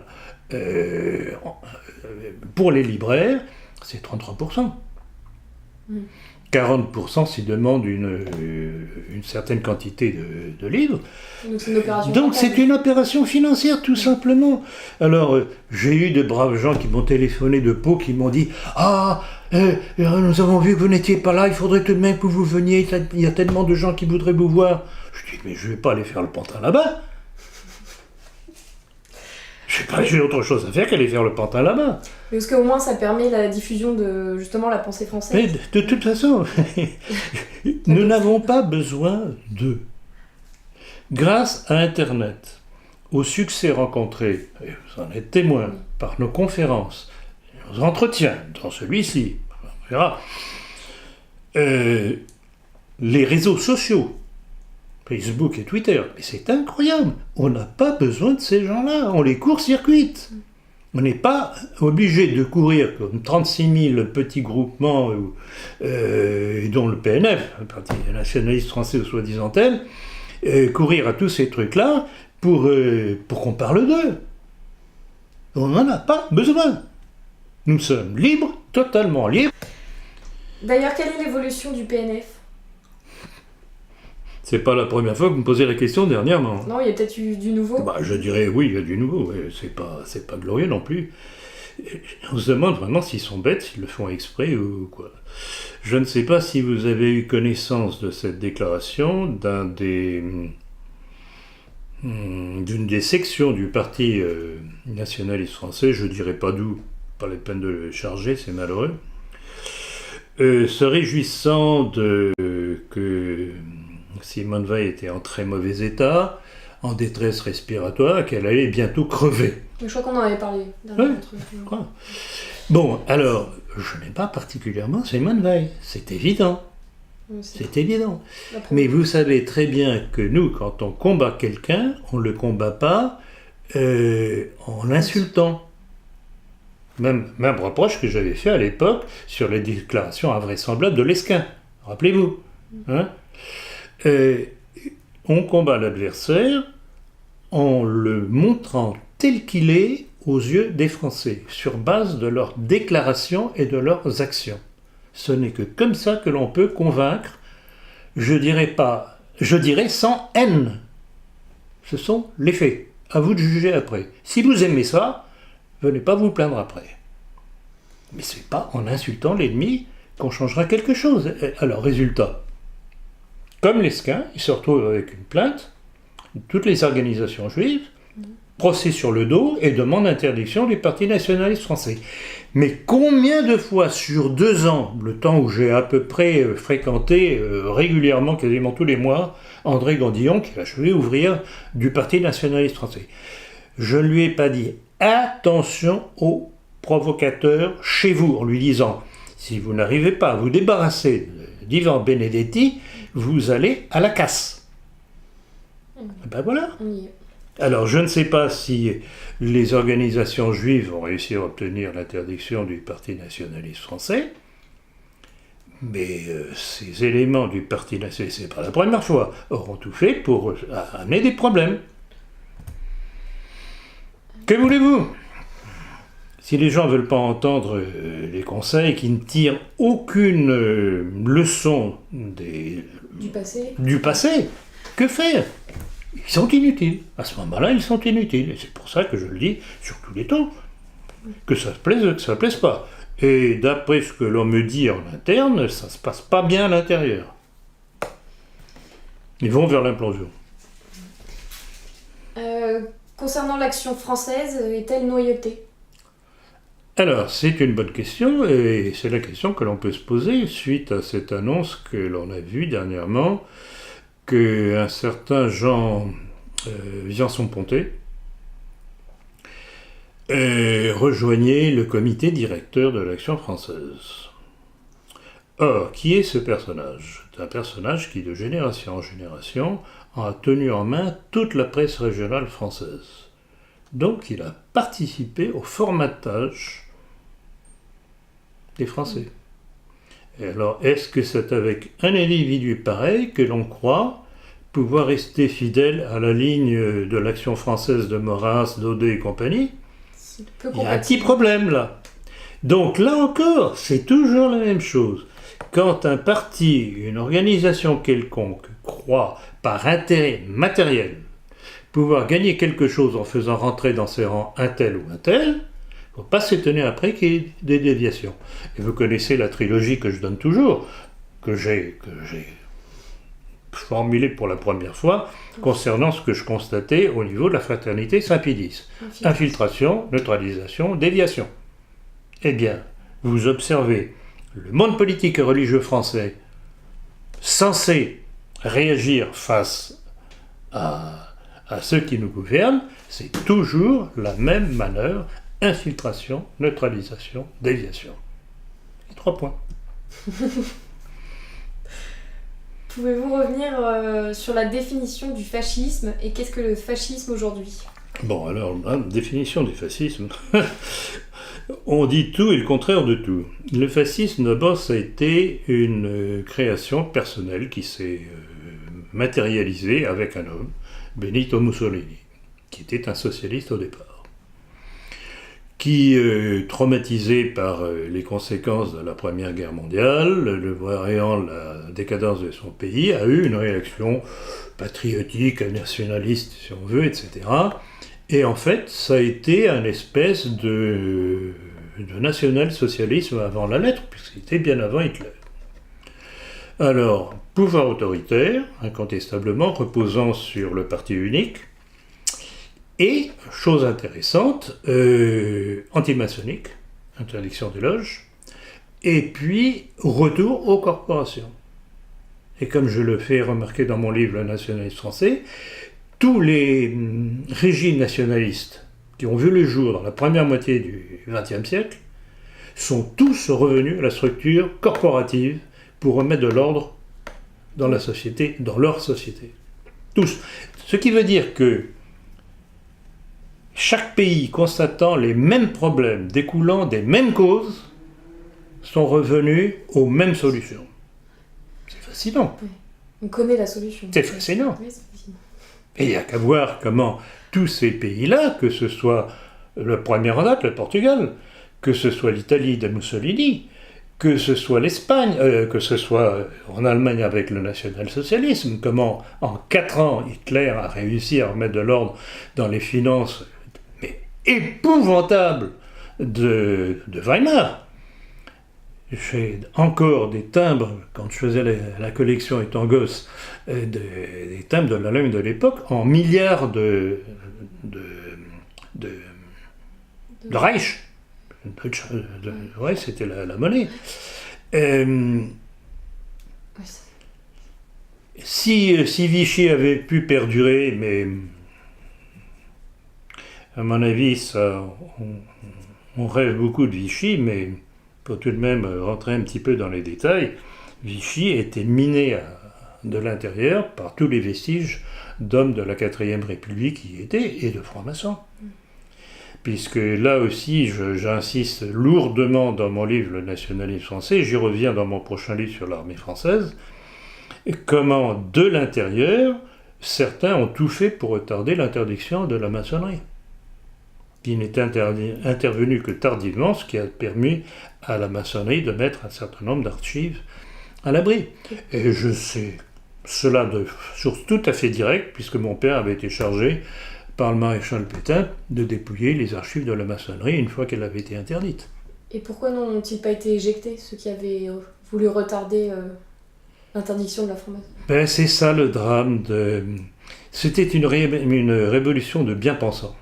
pour les libraires, c'est 33%. 40% s'ils demandent une certaine quantité de livres. Donc c'est une opération financière, tout simplement. Alors, j'ai eu de braves gens qui m'ont téléphoné de Pau, qui m'ont dit « Ah, nous avons vu que vous n'étiez pas là, il faudrait tout de même que vous veniez, il y a tellement de gens qui voudraient vous voir. » Je dis « Mais je ne vais pas aller faire le pantin là-bas. J'ai autre chose à faire qu'aller faire le pantin là-bas. » Parce qu'au moins ça permet la diffusion de justement la pensée française. Mais de toute façon, nous n'avons pas besoin d'eux. Grâce à Internet, au succès rencontré, et vous en êtes témoin, par nos conférences, nos entretiens, dans celui-ci, on verra, les réseaux sociaux, Facebook et Twitter, mais c'est incroyable, on n'a pas besoin de ces gens-là, on les court-circuite. On n'est pas obligé de courir comme 36 000 petits groupements, dont le PNF, le Parti nationaliste français ou soi-disant tel, courir à tous ces trucs-là pour qu'on parle d'eux. On n'en a pas besoin. Nous sommes libres, totalement libres. D'ailleurs, quelle est l'évolution du PNF ? C'est pas la première fois que vous me posez la question dernièrement. Non, il y a peut-être eu du nouveau. Je dirais oui, il y a du nouveau. C'est pas glorieux non plus. On se demande vraiment s'ils sont bêtes, s'ils le font exprès ou quoi. Je ne sais pas si vous avez eu connaissance de cette déclaration d'une des sections du Parti nationaliste français, je dirais pas d'où, pas la peine de le charger, c'est malheureux, se réjouissant que Simone Veil était en très mauvais état, en détresse respiratoire, qu'elle allait bientôt crever. Je crois qu'on en avait parlé. Oui, je crois. Bon, alors, je n'aime pas particulièrement Simone Veil, c'est évident. C'est évident. Mais vous savez très bien que nous, quand on combat quelqu'un, on ne le combat pas en l'insultant. Même reproche que j'avais fait à l'époque sur les déclarations invraisemblables de Lesquin. Rappelez-vous. Hein, on combat l'adversaire en le montrant tel qu'il est aux yeux des Français, sur base de leurs déclarations et de leurs actions. Ce n'est que comme ça que l'on peut convaincre, je dirais sans haine. Ce sont les faits. À vous de juger après. Si vous aimez ça, venez pas vous plaindre après. Mais c'est pas en insultant l'ennemi qu'on changera quelque chose. Alors, résultat, comme Lesquin, il se retrouve avec une plainte, toutes les organisations juives, procès sur le dos et demande interdiction du Parti nationaliste français. Mais combien de fois sur 2 ans, le temps où j'ai à peu près fréquenté régulièrement, quasiment tous les mois, André Gandillon, qui est la cheville ouvrière du Parti nationaliste français, je ne lui ai pas dit attention aux provocateurs chez vous, en lui disant si vous n'arrivez pas à vous débarrasser d'Ivan Benedetti, vous allez à la casse. Ben voilà. Alors, je ne sais pas si les organisations juives ont réussi à obtenir l'interdiction du Parti nationaliste français, mais ces éléments du Parti nationaliste, c'est pas la première fois, auront tout fait pour amener des problèmes. Que voulez-vous ? Si les gens ne veulent pas entendre les conseils qui ne tirent aucune leçon du passé, que faire ? Ils sont inutiles. À ce moment-là, ils sont inutiles. Et c'est pour ça que je le dis sur tous les temps. Que ça plaise, que ça ne plaise pas. Et d'après ce que l'on me dit en interne, ça ne se passe pas bien à l'intérieur. Ils vont vers l'implosion. Concernant l'action française, est-elle noyautée ? Alors, c'est une bonne question, et c'est la question que l'on peut se poser suite à cette annonce que l'on a vue dernièrement, qu'un certain Jean Viançon-Pontet rejoignait le comité directeur de l'Action française. Or, qui est ce personnage ? C'est un personnage qui, de génération en génération, a tenu en main toute la presse régionale française. Donc, il a participé au formatage des Français. Et alors, est-ce que c'est avec un individu pareil que l'on croit pouvoir rester fidèle à la ligne de l'Action française de Maurras, Daudet et compagnie ? Il y a un petit problème là. Donc là encore, c'est toujours la même chose. Quand un parti, une organisation quelconque croit par intérêt matériel pouvoir gagner quelque chose en faisant rentrer dans ses rangs un tel ou un tel, il ne faut pas s'étonner après qu'il y ait des déviations. Et vous connaissez la trilogie que je donne toujours, que j'ai formulée pour la première fois, concernant ce que je constatais au niveau de la fraternité Saint-Pédis. Infiltration, neutralisation, déviation. Eh bien, vous observez le monde politique et religieux français censé réagir face à ceux qui nous gouvernent, c'est toujours la même manœuvre, infiltration, neutralisation, déviation. Et 3 points. Pouvez-vous revenir sur la définition du fascisme et qu'est-ce que le fascisme aujourd'hui ? Bon, alors, la définition du fascisme, on dit tout et le contraire de tout. Le fascisme, d'abord, ça a été une création personnelle qui s'est matérialisée avec un homme, Benito Mussolini, qui était un socialiste au départ, qui, traumatisé par les conséquences de la Première Guerre mondiale, le voyant la décadence de son pays, a eu une réaction patriotique, nationaliste, si on veut, etc. Et en fait, ça a été un espèce de national-socialisme avant la lettre, puisqu'il était bien avant Hitler. Alors, pouvoir autoritaire, incontestablement, reposant sur le parti unique, et, chose intéressante, antimaçonnique, interdiction des loges, et puis retour aux corporations. Et comme je le fais remarquer dans mon livre Le nationalisme français, tous les régimes nationalistes qui ont vu le jour dans la première moitié du XXe siècle sont tous revenus à la structure corporative pour remettre de l'ordre dans la société, dans leur société. Tous. Ce qui veut dire que chaque pays constatant les mêmes problèmes découlant des mêmes causes sont revenus aux mêmes solutions. C'est fascinant. Oui. On connaît la solution. C'est fascinant. Oui, c'est fascinant. Et il n'y a qu'à voir comment tous ces pays-là, que ce soit le premier en date, le Portugal, que ce soit l'Italie de Mussolini, que ce soit l'Espagne, que ce soit en Allemagne avec le national-socialisme, comment en 4 ans Hitler a réussi à remettre de l'ordre dans les finances mais épouvantables de Weimar. J'ai encore des timbres, quand je faisais la collection étant gosse, des timbres de l'Allemagne de l'époque en milliards de Reich. Ouais, c'était la monnaie. Si Vichy avait pu perdurer, mais à mon avis, on rêve beaucoup de Vichy, mais pour tout de même rentrer un petit peu dans les détails, Vichy était miné de l'intérieur par tous les vestiges d'hommes de la 4e République qui y étaient et de francs-maçons. Puisque là aussi, j'insiste lourdement dans mon livre Le nationalisme français, j'y reviens dans mon prochain livre sur l'armée française, comment de l'intérieur, certains ont tout fait pour retarder l'interdiction de la maçonnerie, qui n'est intervenue que tardivement, ce qui a permis à la maçonnerie de mettre un certain nombre d'archives à l'abri. Et je sais cela de source tout à fait directe, puisque mon père avait été chargé par le maréchal Pétain de dépouiller les archives de la maçonnerie une fois qu'elle avait été interdite. Et pourquoi n'ont-ils pas été éjectés, ceux qui avaient voulu retarder l'interdiction de la franc-maçonnerie ? C'est ça le drame. C'était une révolution de bien-pensants.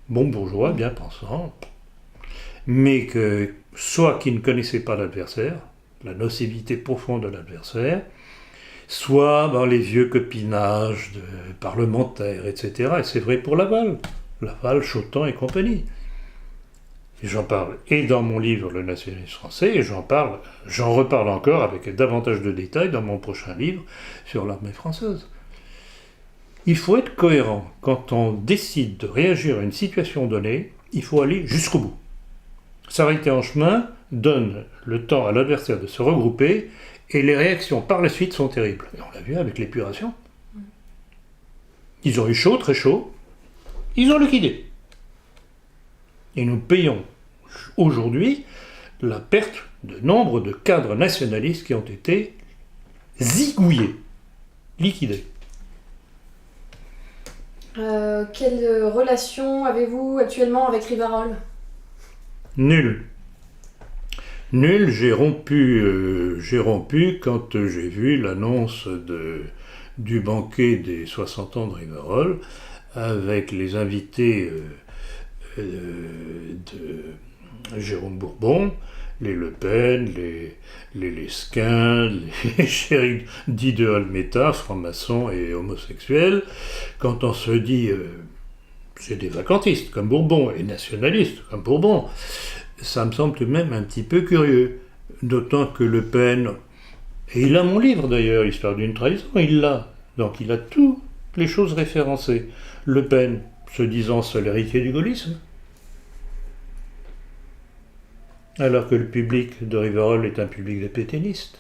Bons bourgeois, bien-pensants, mais soit qui ne connaissaient pas l'adversaire, la nocivité profonde de l'adversaire, soit dans les vieux copinages de parlementaires, etc. Et c'est vrai pour Laval, Chautemps et compagnie. Et j'en parle et dans mon livre Le nationalisme français, et j'en reparle encore avec davantage de détails dans mon prochain livre sur l'armée française. Il faut être cohérent. Quand on décide de réagir à une situation donnée, il faut aller jusqu'au bout. S'arrêter en chemin donne le temps à l'adversaire de se regrouper, et les réactions par la suite sont terribles. Et on l'a vu avec l'épuration. Ils ont eu chaud, très chaud, ils ont liquidé. Et nous payons aujourd'hui la perte de nombre de cadres nationalistes qui ont été zigouillés, liquidés. Quelle relation avez-vous actuellement avec Rivarol ? Nul. J'ai rompu quand j'ai vu l'annonce du banquet des 60 ans de Rivarol avec les invités de Jérôme Bourbon, les Le Pen, les Lesquin, les Chéric dits de Olmeta, francs-maçons et homosexuels. Quand on se dit c'est des vacantistes comme Bourbon et nationalistes comme Bourbon, ça me semble tout de même un petit peu curieux. D'autant que Le Pen, et il a mon livre d'ailleurs, Histoire d'une trahison, il l'a. Donc il a toutes les choses référencées. Le Pen, se disant seul héritier du gaullisme, alors que le public de Rivarol est un public de pétainistes.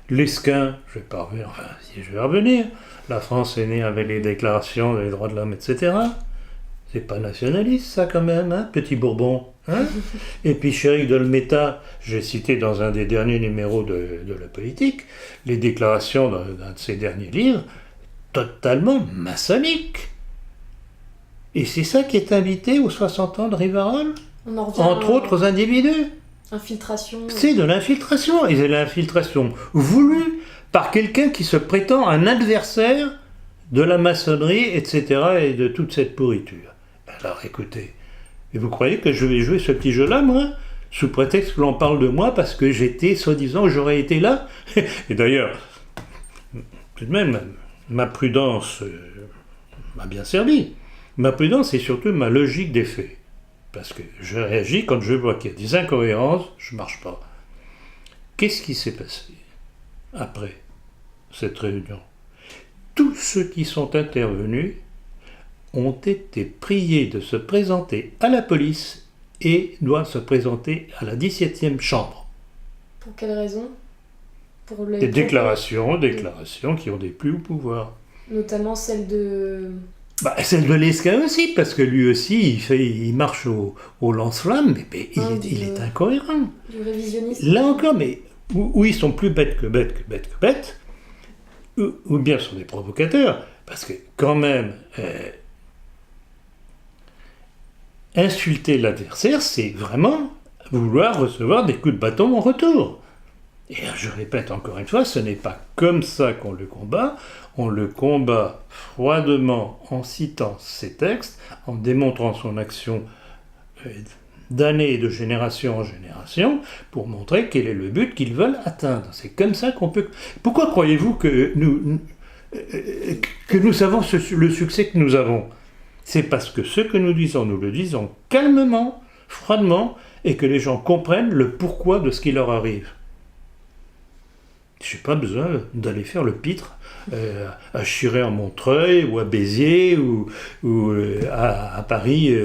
Lesquin, je vais revenir, la France est née avec les déclarations des droits de l'homme, etc. C'est pas nationaliste, ça, quand même, hein, petit Bourbon, hein. Et puis Chéric d'Olmeta, j'ai cité dans un des derniers numéros de la politique, les déclarations d'un de ses derniers livres, totalement maçonniques. Et c'est ça qui est invité aux 60 ans de Rivarol, entre autres individus. Infiltration. C'est de l'infiltration, et c'est de l'infiltration voulue par quelqu'un qui se prétend un adversaire de la maçonnerie, etc., et de toute cette pourriture. Alors écoutez, et vous croyez que je vais jouer ce petit jeu-là, moi ? sous prétexte que l'on parle de moi parce que j'étais, soi-disant, j'aurais été là. Et d'ailleurs, tout de même, ma prudence m'a bien servi. Ma prudence, c'est surtout ma logique des faits. Parce que je réagis quand je vois qu'il y a des incohérences, je ne marche pas. Qu'est-ce qui s'est passé après cette réunion? Tous ceux qui sont intervenus ont été priés de se présenter à la police et doivent se présenter à la 17e chambre. Pour quelle raison? Pour Des déclarations qui ont déplu au pouvoir. Notamment celle de... Celle de Lesca aussi, parce que lui aussi, il marche au lance-flammes, mais il est incohérent. Du révisionnisme. Là encore, mais où ils sont plus bêtes que bêtes, ou bien sont des provocateurs, parce que quand même, insulter l'adversaire, c'est vraiment vouloir recevoir des coups de bâton en retour. Et je répète encore une fois, ce n'est pas comme ça qu'on le combat. On le combat froidement en citant ses textes, en démontrant son action d'année et de génération en génération, pour montrer quel est le but qu'ils veulent atteindre. C'est comme ça qu'on peut... Pourquoi croyez-vous que nous savons le succès que nous avons? C'est parce que ce que nous le disons calmement, froidement, et que les gens comprennent le pourquoi de ce qui leur arrive. Je n'ai pas besoin d'aller faire le pitre à Chiré en Montreuil, ou à Béziers, ou à Paris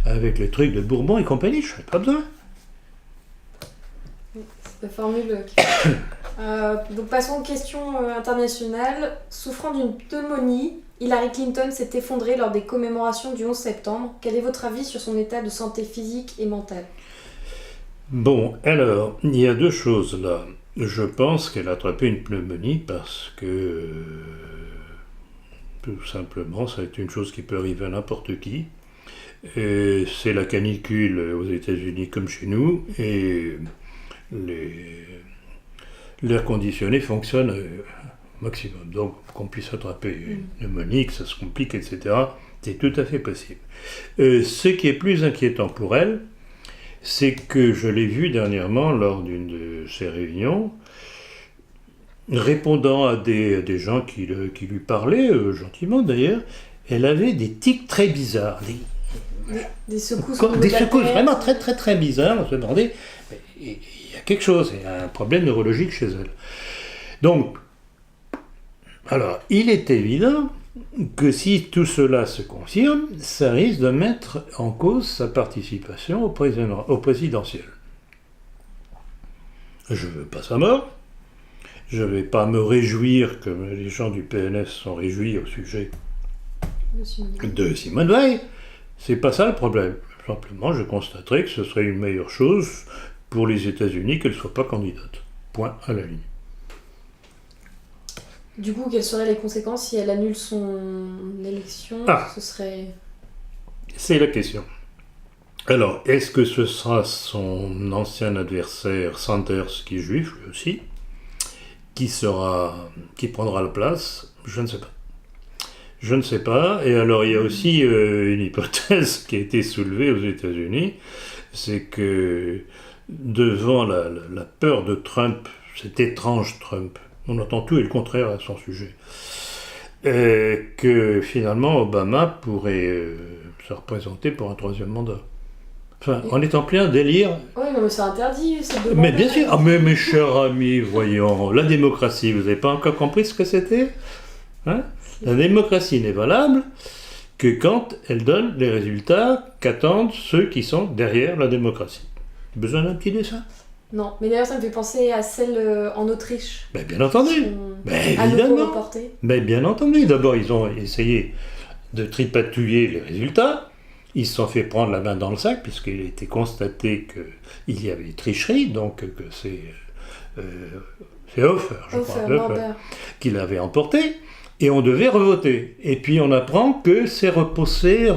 avec le truc de Bourbon et compagnie. Je n'en ai pas besoin. C'est la formule. Donc passons aux questions internationales. Souffrant d'une pneumonie, Hillary Clinton s'est effondrée lors des commémorations du 11 septembre. Quel est votre avis sur son état de santé physique et mentale? Bon, alors, il y a deux choses là. Je pense qu'elle a attrapé une pneumonie parce que, tout simplement, ça a été une chose qui peut arriver à n'importe qui. Et c'est la canicule aux États-Unis comme chez nous, et l'air conditionné fonctionne au maximum. Donc, qu'on puisse attraper une pneumonie, que ça se complique, etc., c'est tout à fait possible. Ce qui est plus inquiétant pour elle, c'est que je l'ai vu dernièrement lors d'une de ces réunions, répondant à des gens qui lui parlaient, gentiment d'ailleurs, elle avait des tics très bizarres. Des secousses. Des secousses vraiment très très très bizarres. On se demandait, il y a quelque chose, il y a un problème neurologique chez elle. Donc, alors, il est évident que si tout cela se confirme, ça risque de mettre en cause sa participation au présidentiel. Je ne veux pas sa mort, je ne vais pas me réjouir comme les gens du PNS sont réjouis au sujet de Simone Veil, c'est pas ça le problème. Simplement, je constaterai que ce serait une meilleure chose pour les États-Unis qu'elle ne soit pas candidate. Point à la ligne. Du coup, quelles seraient les conséquences si elle annule son élection? Ce serait... C'est la question. Alors, est-ce que ce sera son ancien adversaire Sanders, qui est juif, lui aussi, qui prendra la place? Je ne sais pas. Je ne sais pas. Et alors, il y a aussi une hypothèse qui a été soulevée aux États-Unis, c'est que devant la peur de Trump, cet étrange Trump, on entend tout et le contraire à son sujet, que finalement Obama pourrait se représenter pour un troisième mandat. Enfin, on est en plein délire. Oui, mais c'est interdit, c'est de... Mais bien sûr, mais mes chers amis, voyons, la démocratie, vous n'avez pas encore compris ce que c'était, hein? La démocratie n'est valable que quand elle donne les résultats qu'attendent ceux qui sont derrière la démocratie. Besoin d'un petit dessin? Non, mais d'ailleurs ça me fait penser à celle en Autriche. Ben, bien entendu, évidemment. Mais bien entendu, d'abord ils ont essayé de tripatouiller les résultats, ils se sont fait prendre la main dans le sac puisqu'il a été constaté qu'il y avait tricherie, donc que c'est Hofer, je crois, qui l'avait emporté, et on devait revoter. Et puis on apprend que c'est repoussé,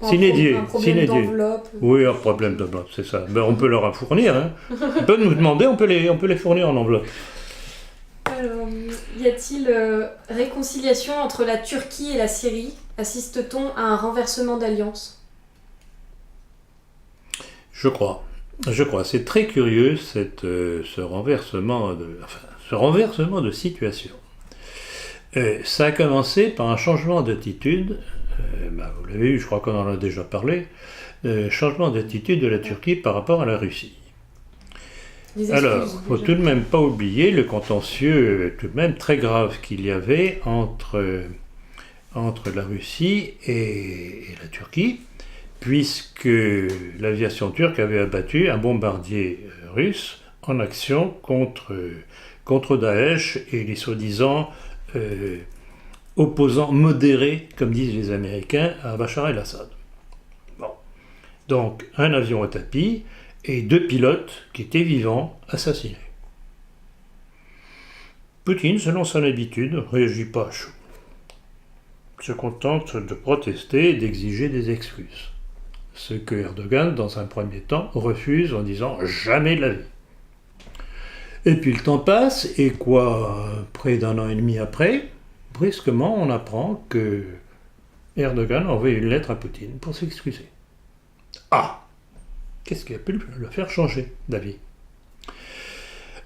Sine un problème d'enveloppe. Oui, un problème d'enveloppe, c'est ça. Ben, on peut leur en fournir. Hein. Ils peuvent nous demander, on peut les fournir en enveloppe. Alors, y a-t-il réconciliation entre la Turquie et la Syrie? Assiste-t-on à un renversement d'alliance? Je crois. C'est très curieux ce renversement de situation. Ça a commencé par un changement d'attitude. Vous l'avez vu, je crois qu'on en a déjà parlé. Changement d'attitude de la Turquie par rapport à la Russie. Alors, il ne faut tout de même pas oublier le contentieux tout de même très grave qu'il y avait entre la Russie et la Turquie, puisque l'aviation turque avait abattu un bombardier russe en action contre Daesh et les soi-disant opposants modérés, comme disent les Américains, à Bachar el-Assad. Bon. Donc, un avion au tapis et 2 pilotes qui étaient vivants assassinés. Poutine, selon son habitude, ne réagit pas à chaud. Il se contente de protester et d'exiger des excuses. Ce que Erdogan, dans un premier temps, refuse en disant « jamais de la vie ». Et puis le temps passe, et près d'1 an et demi après, brusquement, on apprend que Erdogan a envoyé une lettre à Poutine pour s'excuser. Ah! Qu'est-ce qui a pu le faire changer d'avis?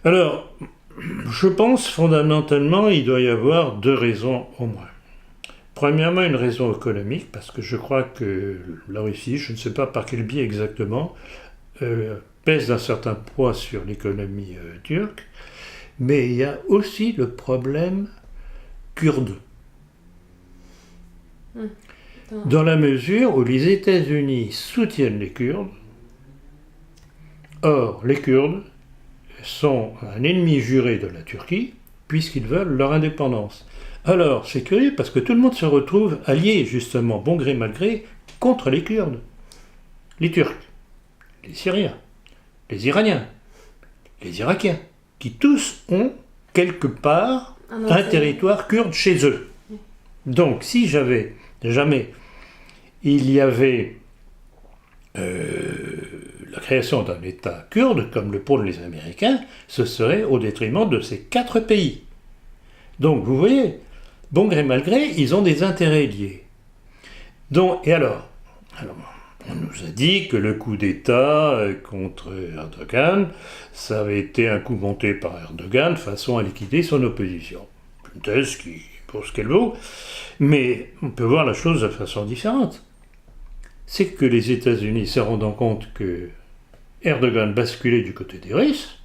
Alors, je pense fondamentalement il doit y avoir 2 raisons au moins. Premièrement, une raison économique, parce que je crois que la Russie, je ne sais pas par quel biais exactement, pèse d'un certain poids sur l'économie turque, mais il y a aussi le problème kurde. Dans la mesure où les États-Unis soutiennent les Kurdes. Or, les Kurdes sont un ennemi juré de la Turquie, puisqu'ils veulent leur indépendance. Alors, c'est curieux, parce que tout le monde se retrouve allié, justement, bon gré mal gré, contre les Kurdes. Les Turcs, les Syriens, les Iraniens, les Irakiens, qui tous ont, quelque part, un territoire kurde chez eux. Donc, si jamais il y avait la création d'un État kurde, comme le prônent les Américains, ce serait au détriment de ces 4 pays. Donc, vous voyez, bon gré mal gré, ils ont des intérêts liés. Donc, et alors, on nous a dit que le coup d'État contre Erdogan, ça avait été un coup monté par Erdogan façon à liquider son opposition. Une thèse qui, pour ce qu'elle vaut, mais on peut voir la chose de façon différente. C'est que les États-Unis, se rendant compte que Erdogan basculait du côté des Russes,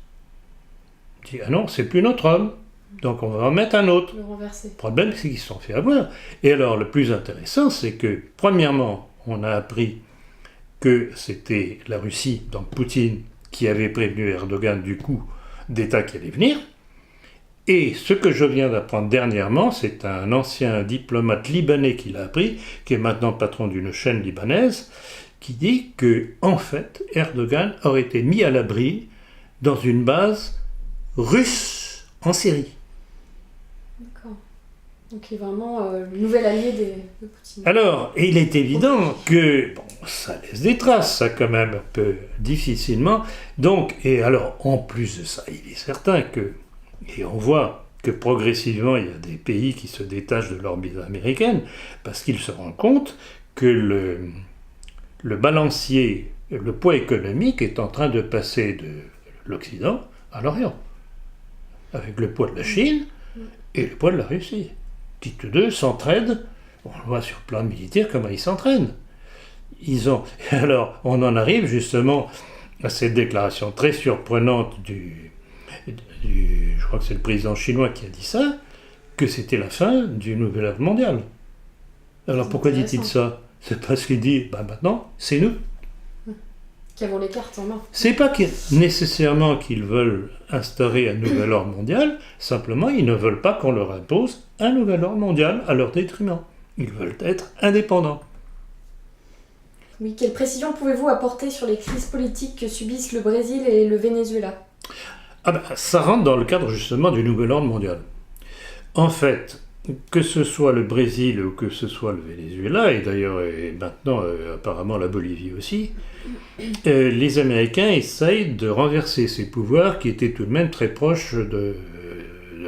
dit « Ah non, c'est plus notre homme, donc on va en mettre un autre. » Le problème, c'est qu'ils se sont fait avoir. Et alors, le plus intéressant, c'est que, premièrement, on a appris que c'était la Russie, donc Poutine, qui avait prévenu Erdogan du coup d'État qui allait venir. Et ce que je viens d'apprendre dernièrement, c'est un ancien diplomate libanais qui l'a appris, qui est maintenant patron d'une chaîne libanaise, qui dit que, en fait, Erdogan aurait été mis à l'abri dans une base russe en Syrie. D'accord. Donc il est vraiment le nouvel allié de Poutine. Alors, il est évident que ça laisse des traces, ça quand même un peu difficilement. Donc, et alors, en plus de ça, il est certain que, et on voit que progressivement, il y a des pays qui se détachent de l'orbite américaine, parce qu'ils se rendent compte que le balancier, le poids économique est en train de passer de l'Occident à l'Orient, avec le poids de la Chine et le poids de la Russie, qui tous deux s'entraident. On voit sur le plan militaire comment ils s'entraînent. Alors, on en arrive justement à cette déclaration très surprenante je crois que c'est le président chinois qui a dit ça, que c'était la fin du nouvel ordre mondial. Alors pourquoi dit-il ça? C'est parce qu'il dit, maintenant, c'est nous. Qui avons les cartes en main. C'est pas nécessairement qu'ils veulent instaurer un nouvel ordre mondial, simplement ils ne veulent pas qu'on leur impose un nouvel ordre mondial à leur détriment. Ils veulent être indépendants. Oui, quelle précision pouvez-vous apporter sur les crises politiques que subissent le Brésil et le Venezuela? Ça rentre dans le cadre justement du nouvel ordre mondial. En fait, que ce soit le Brésil ou que ce soit le Venezuela, et d'ailleurs maintenant apparemment la Bolivie aussi, les Américains essayent de renverser ces pouvoirs qui étaient tout de même très proches de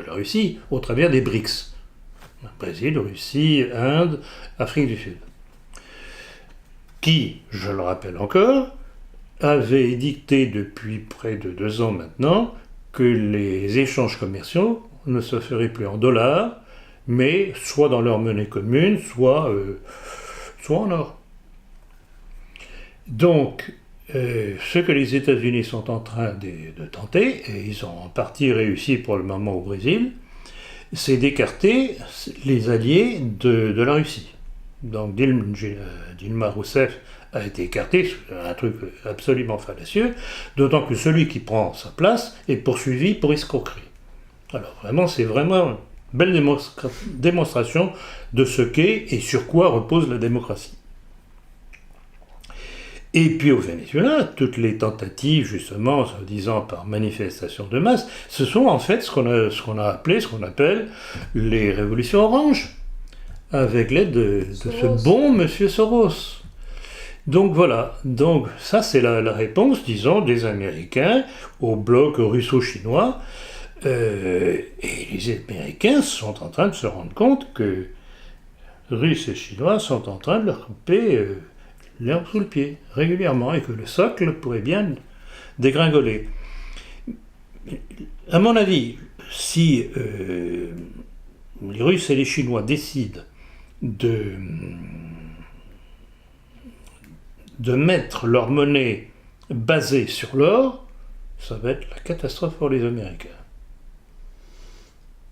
la Russie au travers des BRICS. Brésil, Russie, Inde, Afrique du Sud. Qui, je le rappelle encore, avait édicté depuis près de 2 ans maintenant que les échanges commerciaux ne se feraient plus en dollars, mais soit dans leur monnaie commune, soit en or. Donc, ce que les États-Unis sont en train de tenter, et ils ont en partie réussi pour le moment au Brésil, c'est d'écarter les alliés de la Russie. Donc Dilma Rousseff a été écarté, c'est un truc absolument fallacieux, d'autant que celui qui prend sa place est poursuivi pour escroquerie. Alors vraiment, c'est vraiment une belle démonstration de ce qu'est et sur quoi repose la démocratie. Et puis au Venezuela, toutes les tentatives, justement, soi-disant par manifestation de masse, ce sont en fait ce qu'on appelle les révolutions oranges, avec l'aide de ce bon monsieur Soros. Donc voilà, donc ça c'est la réponse, disons, des Américains au bloc russo-chinois. Et les Américains sont en train de se rendre compte que Russes et Chinois sont en train de leur couper l'herbe sous le pied, régulièrement, et que le socle pourrait bien dégringoler. À mon avis, si les Russes et les Chinois décident de mettre leur monnaie basée sur l'or, ça va être la catastrophe pour les Américains.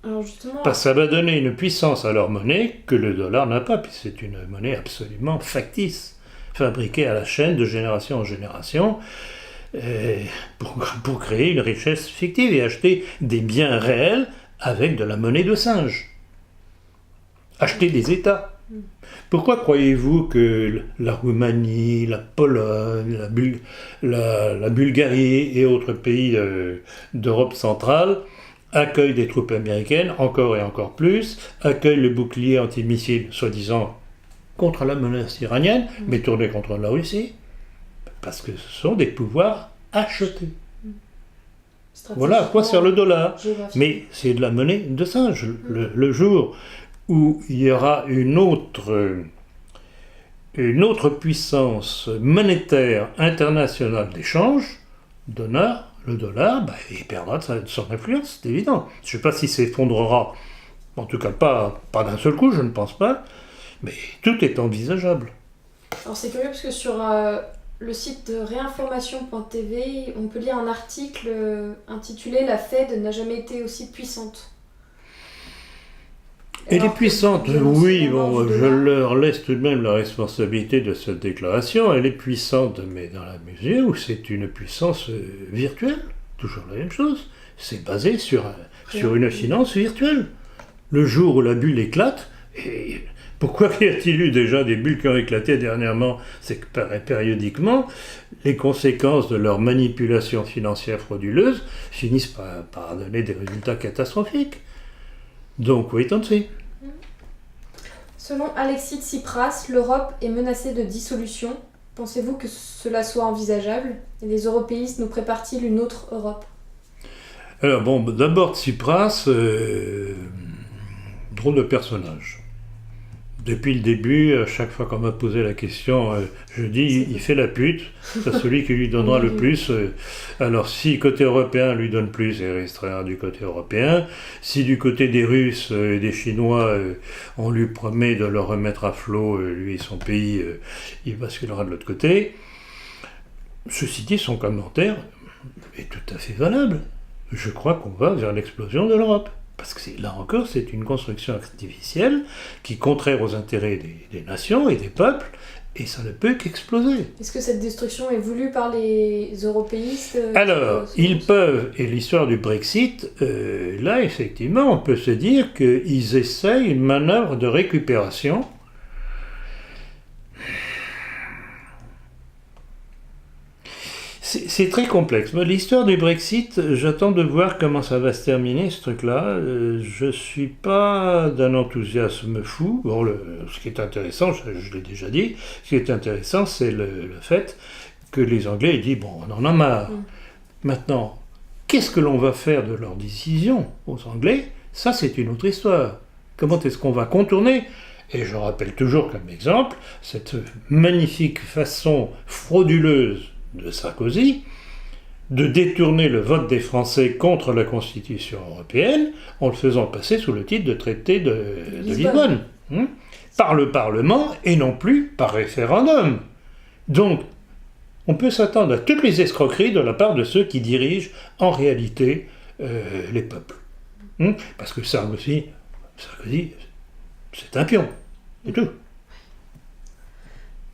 Alors justement... Parce que ça va donner une puissance à leur monnaie que le dollar n'a pas, puis c'est une monnaie absolument factice, fabriquée à la chaîne de génération en génération, pour créer une richesse fictive et acheter des biens réels avec de la monnaie de singe. Acheter des États. Pourquoi croyez-vous que la Roumanie, la Pologne, la Bulgarie et autres pays d'Europe centrale accueillent des troupes américaines, encore et encore plus, accueillent le bouclier antimissile, soi-disant contre la menace iranienne, mais tourné contre la Russie, parce que ce sont des pouvoirs achetés. Voilà à quoi sert le dollar. Mais c'est de la monnaie de singe. Le jour où il y aura une autre puissance monétaire internationale d'échange, le dollar, il perdra de son influence, c'est évident. Je ne sais pas s'il s'effondrera, en tout cas pas d'un seul coup, je ne pense pas, mais tout est envisageable. Alors c'est curieux parce que sur le site de réinformation.tv, on peut lire un article intitulé « La Fed n'a jamais été aussi puissante ». Elle est puissante, oui, bon, je leur laisse tout de même la responsabilité de cette déclaration. Elle est puissante, mais dans la mesure où c'est une puissance virtuelle, toujours la même chose. C'est basé sur une finance virtuelle. Le jour où la bulle éclate, et pourquoi y a-t-il eu déjà des bulles qui ont éclaté dernièrement? C'est que périodiquement, les conséquences de leur manipulation financière frauduleuse finissent par donner des résultats catastrophiques. Donc, wait and see. Selon Alexis Tsipras, l'Europe est menacée de dissolution. Pensez-vous que cela soit envisageable? Et les européistes nous préparent-ils une autre Europe? Alors bon, d'abord Tsipras, drôle de personnage. Depuis le début, à chaque fois qu'on m'a posé la question, je dis il fait la pute, c'est celui qui lui donnera le plus. Alors si côté européen lui donne plus, il restera du côté européen. Si du côté des Russes et des Chinois, on lui promet de le remettre à flot, lui et son pays, il basculera de l'autre côté. Ceci dit, son commentaire est tout à fait valable. Je crois qu'on va vers l'explosion de l'Europe. Parce que là encore, c'est une construction artificielle qui est contraire aux intérêts des nations et des peuples, et ça ne peut qu'exploser. Est-ce que cette destruction est voulue par les européistes? Alors, ils peuvent, et l'histoire du Brexit, là, effectivement, on peut se dire qu'ils essayent une manœuvre de récupération. C'est très complexe. L'histoire du Brexit, j'attends de voir comment ça va se terminer, ce truc-là. Je ne suis pas d'un enthousiasme fou. Bon, ce qui est intéressant, je l'ai déjà dit, ce qui est intéressant, c'est le fait que les Anglais aient dit, bon, on en a marre. Maintenant, qu'est-ce que l'on va faire de leur décision aux Anglais? Ça, c'est une autre histoire. Comment est-ce qu'on va contourner? Et je rappelle toujours comme exemple cette magnifique façon frauduleuse de Sarkozy de détourner le vote des Français contre la Constitution européenne en le faisant passer sous le titre de traité de Lisbonne, par le Parlement et non plus par référendum. Donc, on peut s'attendre à toutes les escroqueries de la part de ceux qui dirigent en réalité les peuples. Parce que Sarkozy, c'est un pion, c'est tout.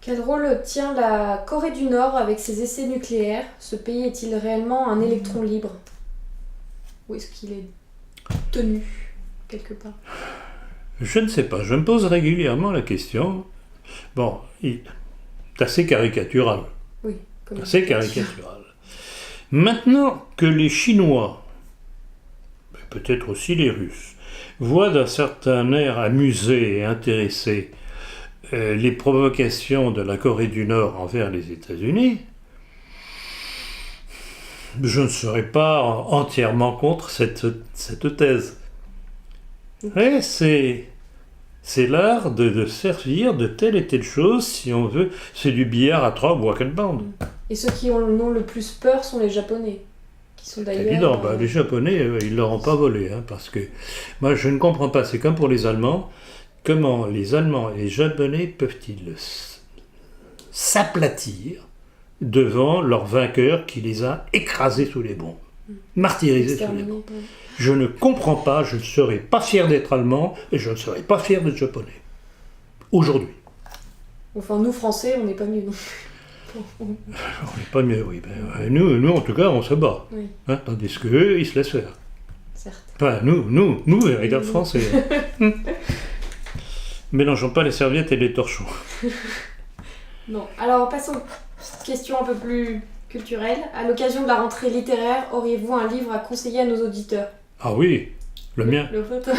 Quel rôle tient la Corée du Nord avec ses essais nucléaires? Ce pays est-il réellement un électron libre? Ou est-ce qu'il est tenu quelque part? Je ne sais pas, je me pose régulièrement la question. Bon, c'est assez caricatural. Oui, assez caricatural. Maintenant que les Chinois, peut-être aussi les Russes, voient d'un certain air amusé et intéressé les provocations de la Corée du Nord envers les États-Unis, je ne serais pas entièrement contre cette thèse. Ouais, c'est l'art de servir de telle et telle chose, si on veut. C'est du billard à 3 ou à 4 bandes. Et ceux qui en ont le plus peur sont les Japonais, qui sont d'ailleurs... C'est évident, les Japonais, ils ne leur ont pas volé, parce que moi je ne comprends pas, c'est comme pour les Allemands, comment les Allemands et les Japonais peuvent-ils s'aplatir devant leur vainqueur qui les a écrasés sous les bombes, martyrisés sous les bombes. Je ne comprends pas, je ne serais pas fier d'être allemand et je ne serais pas fier d'être japonais. Aujourd'hui. Enfin, nous, Français, on n'est pas mieux, non. On n'est pas mieux, oui. Ben, nous, en tout cas, on se bat. Oui. Tandis qu'eux, ils se laissent faire. Certes. Enfin, nous, véritables Français. Mélangeons pas les serviettes et les torchons. Non. Alors, passons aux questions un peu plus culturelles. À l'occasion de la rentrée littéraire, auriez-vous un livre à conseiller à nos auditeurs? Ah oui, le mien. Le vôtre.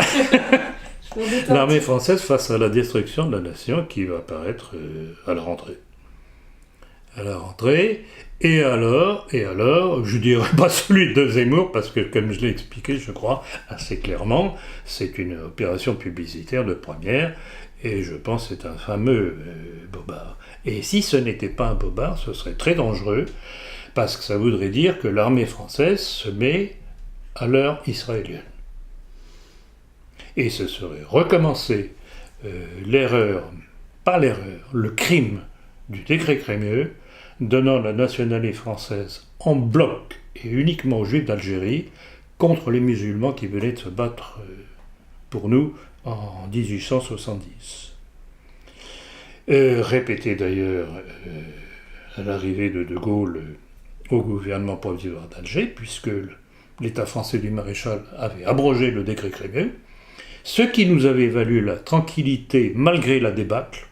L'armée française face à la destruction de la nation qui va apparaître à la rentrée. À la rentrée, et alors, je dirais pas celui de Zemmour, parce que comme je l'ai expliqué, je crois, assez clairement, c'est une opération publicitaire de première, et je pense que c'est un fameux bobard. Et si ce n'était pas un bobard, ce serait très dangereux, parce que ça voudrait dire que l'armée française se met à l'heure israélienne. Et ce serait recommencer le crime du décret Crémieux, donnant la nationalité française en bloc et uniquement aux Juifs d'Algérie contre les musulmans qui venaient de se battre pour nous en 1870. Répété d'ailleurs à l'arrivée de Gaulle au gouvernement provisoire d'Alger, puisque l'État français du maréchal avait abrogé le décret Crémieux, ce qui nous avait valu la tranquillité malgré la débâcle.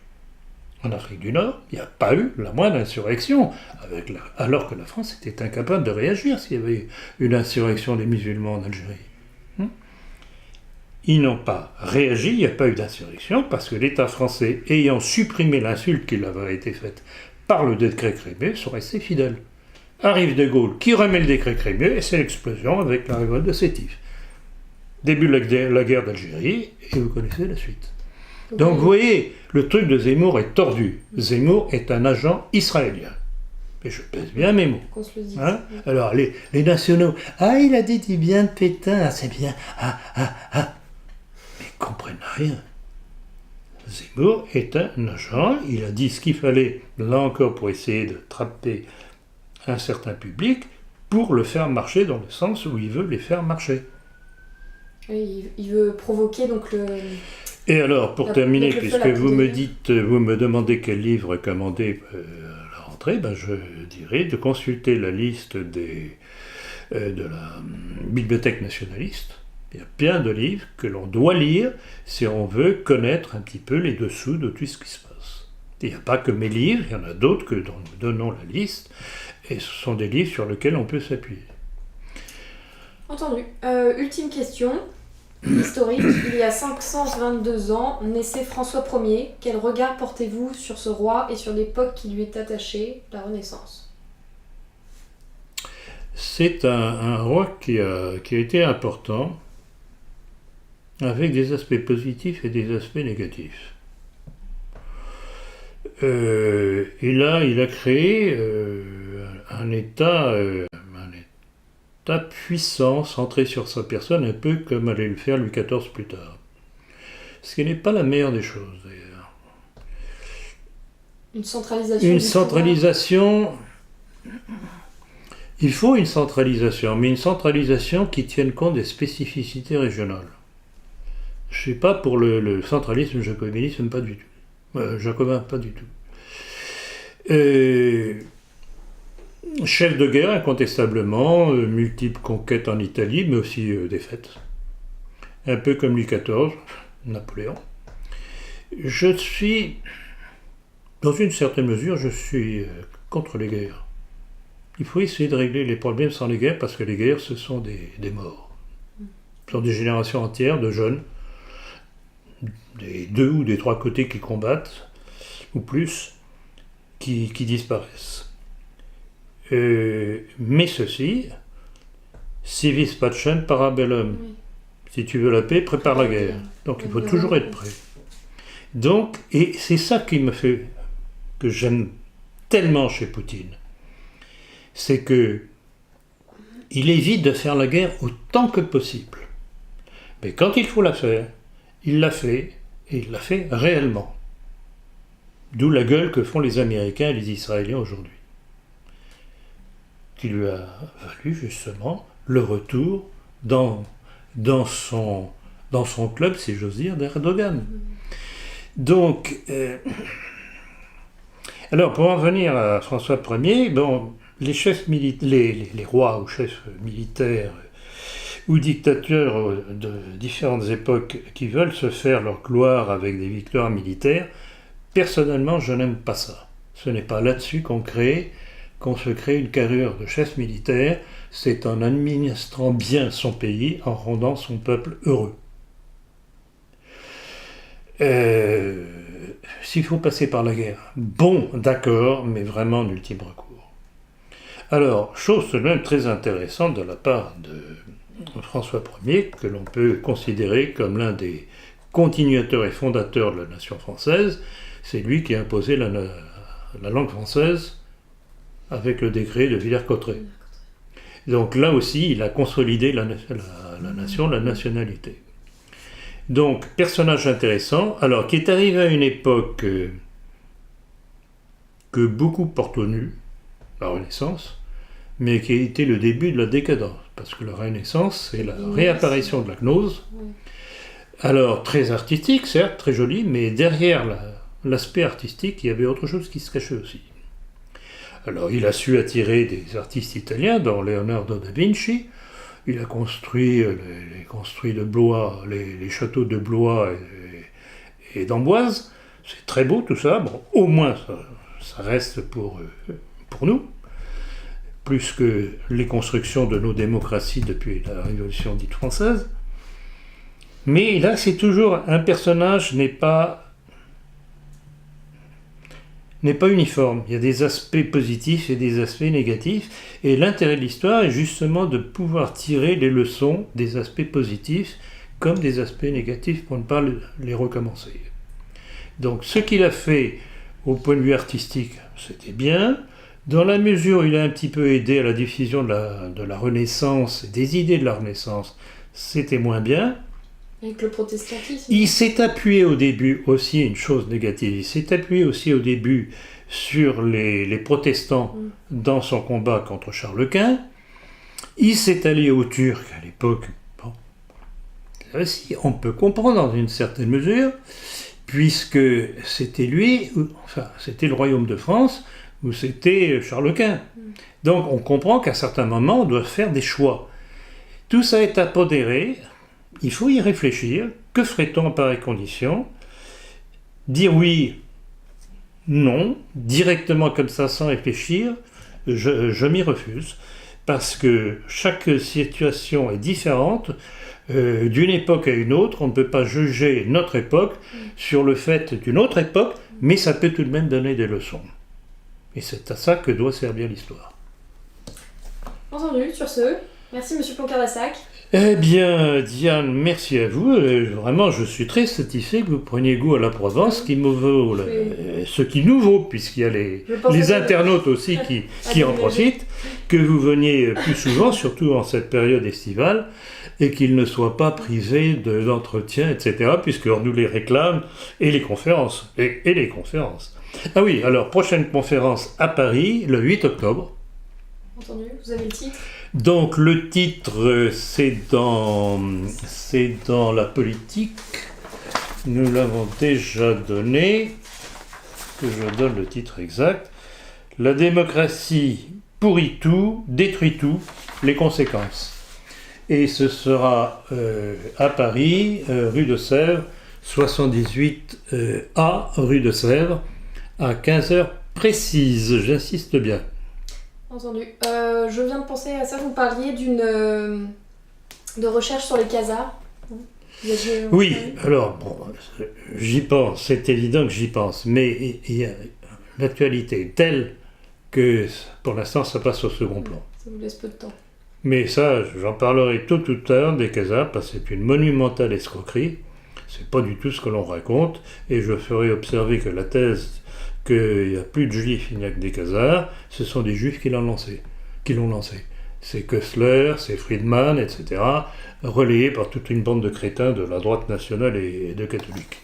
En Afrique du Nord, il n'y a pas eu la moindre insurrection, alors que la France était incapable de réagir s'il y avait eu une insurrection des musulmans en Algérie. Ils n'ont pas réagi, il n'y a pas eu d'insurrection, parce que l'État français, ayant supprimé l'insulte qui leur avait été faite par le décret Crémieux, sont restés fidèles. Arrive de Gaulle, qui remet le décret Crémieux, et c'est l'explosion avec la révolte de Sétif. Début de la guerre d'Algérie, et vous connaissez la suite. Donc vous voyez, le truc de Zemmour est tordu. Zemmour est un agent israélien. Et je pèse bien mes mots. Qu'on se le dise. Alors les nationaux, il a dit du bien de Pétain, c'est bien. Mais ils comprennent rien. Zemmour est un agent, il a dit ce qu'il fallait, là encore, pour essayer de trapper un certain public, pour le faire marcher dans le sens où il veut les faire marcher. Oui, il veut provoquer donc le... Et alors, pour terminer, puisque vous me demandez quel livre recommander à la rentrée, je dirais de consulter la liste de la Bibliothèque nationaliste. Il y a plein de livres que l'on doit lire si on veut connaître un petit peu les dessous de tout ce qui se passe. Il n'y a pas que mes livres, il y en a d'autres que dont nous donnons la liste, et ce sont des livres sur lesquels on peut s'appuyer. Entendu. Ultime question. Historique, il y a 522 ans, naissait François Ier. Quel regard portez-vous sur ce roi et sur l'époque qui lui est attachée, la Renaissance? C'est un roi qui a été important, avec des aspects positifs et des aspects négatifs. Il a créé un État puissant, centré sur sa personne, un peu comme allait le faire Louis XIV plus tard. Ce qui n'est pas la meilleure des choses, d'ailleurs. Une centralisation. Une centralisation. Il faut une centralisation, mais une centralisation qui tienne compte des spécificités régionales. Je ne suis pas pour le centralisme jacobinisme, pas du tout. Jacobin, pas du tout. Chef de guerre, incontestablement, multiples conquêtes en Italie, mais aussi défaites. Un peu comme Louis XIV, Napoléon. Je suis, dans une certaine mesure, je suis contre les guerres. Il faut essayer de régler les problèmes sans les guerres, parce que les guerres, ce sont des morts. Ce sont des générations entières de jeunes, des 2 ou des 3 côtés qui combattent, ou plus, qui disparaissent. Mais ceci, si vis pacem para bellum. Oui. Si tu veux la paix, prépare la guerre. Donc il faut toujours être prêt. Donc, et c'est ça qui me fait, que j'aime tellement chez Poutine, c'est que il évite de faire la guerre autant que possible. Mais quand il faut la faire, il l'a fait, et il l'a fait réellement. D'où la gueule que font les Américains et les Israéliens aujourd'hui. Qui lui a valu justement le retour dans son club, si j'ose dire, d'Erdogan. Donc, alors pour en venir à François Ier, bon, les rois ou chefs militaires ou dictateurs de différentes époques qui veulent se faire leur gloire avec des victoires militaires, personnellement, je n'aime pas ça. Ce n'est pas là-dessus qu'on se crée une carrure de chef militaire, c'est en administrant bien son pays, en rendant son peuple heureux. S'il faut passer par la guerre, bon, d'accord, mais vraiment en ultime recours. Alors, chose tout de même très intéressante de la part de François Ier, que l'on peut considérer comme l'un des continuateurs et fondateurs de la nation française, c'est lui qui a imposé la langue française avec le décret de Villers-Cotterêts. Donc là aussi, il a consolidé la nation, la nationalité. Donc, personnage intéressant, alors qui est arrivé à une époque que beaucoup portent au nu, la Renaissance, mais qui a été le début de la décadence, parce que la Renaissance, c'est la réapparition de la gnose. Alors, très artistique, certes, très jolie, mais derrière l'aspect artistique, il y avait autre chose qui se cachait aussi. Alors, il a su attirer des artistes italiens, dont Leonardo da Vinci. Il a construit de Blois, les châteaux de Blois et d'Amboise. C'est très beau tout ça. Bon, au moins, ça reste pour nous. Plus que les constructions de nos démocraties depuis la Révolution dite française. Mais là, c'est toujours un personnage n'est pas uniforme. Il y a des aspects positifs et des aspects négatifs. Et l'intérêt de l'histoire est justement de pouvoir tirer les leçons des aspects positifs comme des aspects négatifs pour ne pas les recommencer. Donc ce qu'il a fait au point de vue artistique, c'était bien. Dans la mesure où il a un petit peu aidé à la diffusion de la Renaissance et des idées de la Renaissance, c'était moins bien. Avec le protestantisme. Il s'est appuyé au début aussi, une chose négative, il s'est appuyé aussi au début sur les protestants dans son combat contre Charles Quint. Il s'est allié aux Turcs à l'époque. Bon, aussi, on peut comprendre dans une certaine mesure, puisque c'était c'était le royaume de France, où c'était Charles Quint. Donc on comprend qu'à certains moments, on doit faire des choix. Tout ça est à pondérer. Il faut y réfléchir. Que ferait-on en pareille condition? Dire oui, non, directement comme ça, sans réfléchir, je m'y refuse. Parce que chaque situation est différente. D'une époque à une autre, on ne peut pas juger notre époque sur le fait d'une autre époque, mais ça peut tout de même donner des leçons. Et c'est à ça que doit servir l'histoire. Entendu, sur ce. Merci Monsieur Ploncart-Lassac. Eh bien, Diane, merci à vous. Vraiment, je suis très satisfait que vous preniez goût à la Provence, ce qui nous vaut, puisqu'il y a les internautes aussi qui en profitent, que vous veniez plus souvent, surtout en cette période estivale, et qu'ils ne soient pas privés d'entretien, etc., puisqu'on nous les réclame, et les conférences, et les conférences. Ah oui, alors, prochaine conférence à Paris, le 8 octobre. Entendu, vous avez le titre? Donc le titre, c'est dans la politique. Nous l'avons déjà donné. Que je donne le titre exact. La démocratie pourrit tout, détruit tout, les conséquences. Et ce sera à Paris, rue de Sèvres, 78A rue de Sèvres, à 15h précises, j'insiste bien. Entendu. Je viens de penser à ça, vous parliez de recherche sur les casards. Oui, alors, bon, j'y pense, c'est évident que j'y pense, mais il y a l'actualité telle que pour l'instant ça passe au second plan. Ça vous laisse peu de temps. Mais ça, j'en parlerai tout à l'heure des casards, parce que c'est une monumentale escroquerie, c'est pas du tout ce que l'on raconte, et je ferai observer que la thèse qu'il n'y a plus de juifs, il n'y a que des casards, ce sont des juifs qui l'ont lancé. C'est Kessler, c'est Friedman, etc., relayés par toute une bande de crétins de la droite nationale et de catholiques.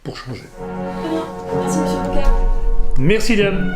Pour changer. Très bien. Merci, monsieur Boucard. Merci, Diane.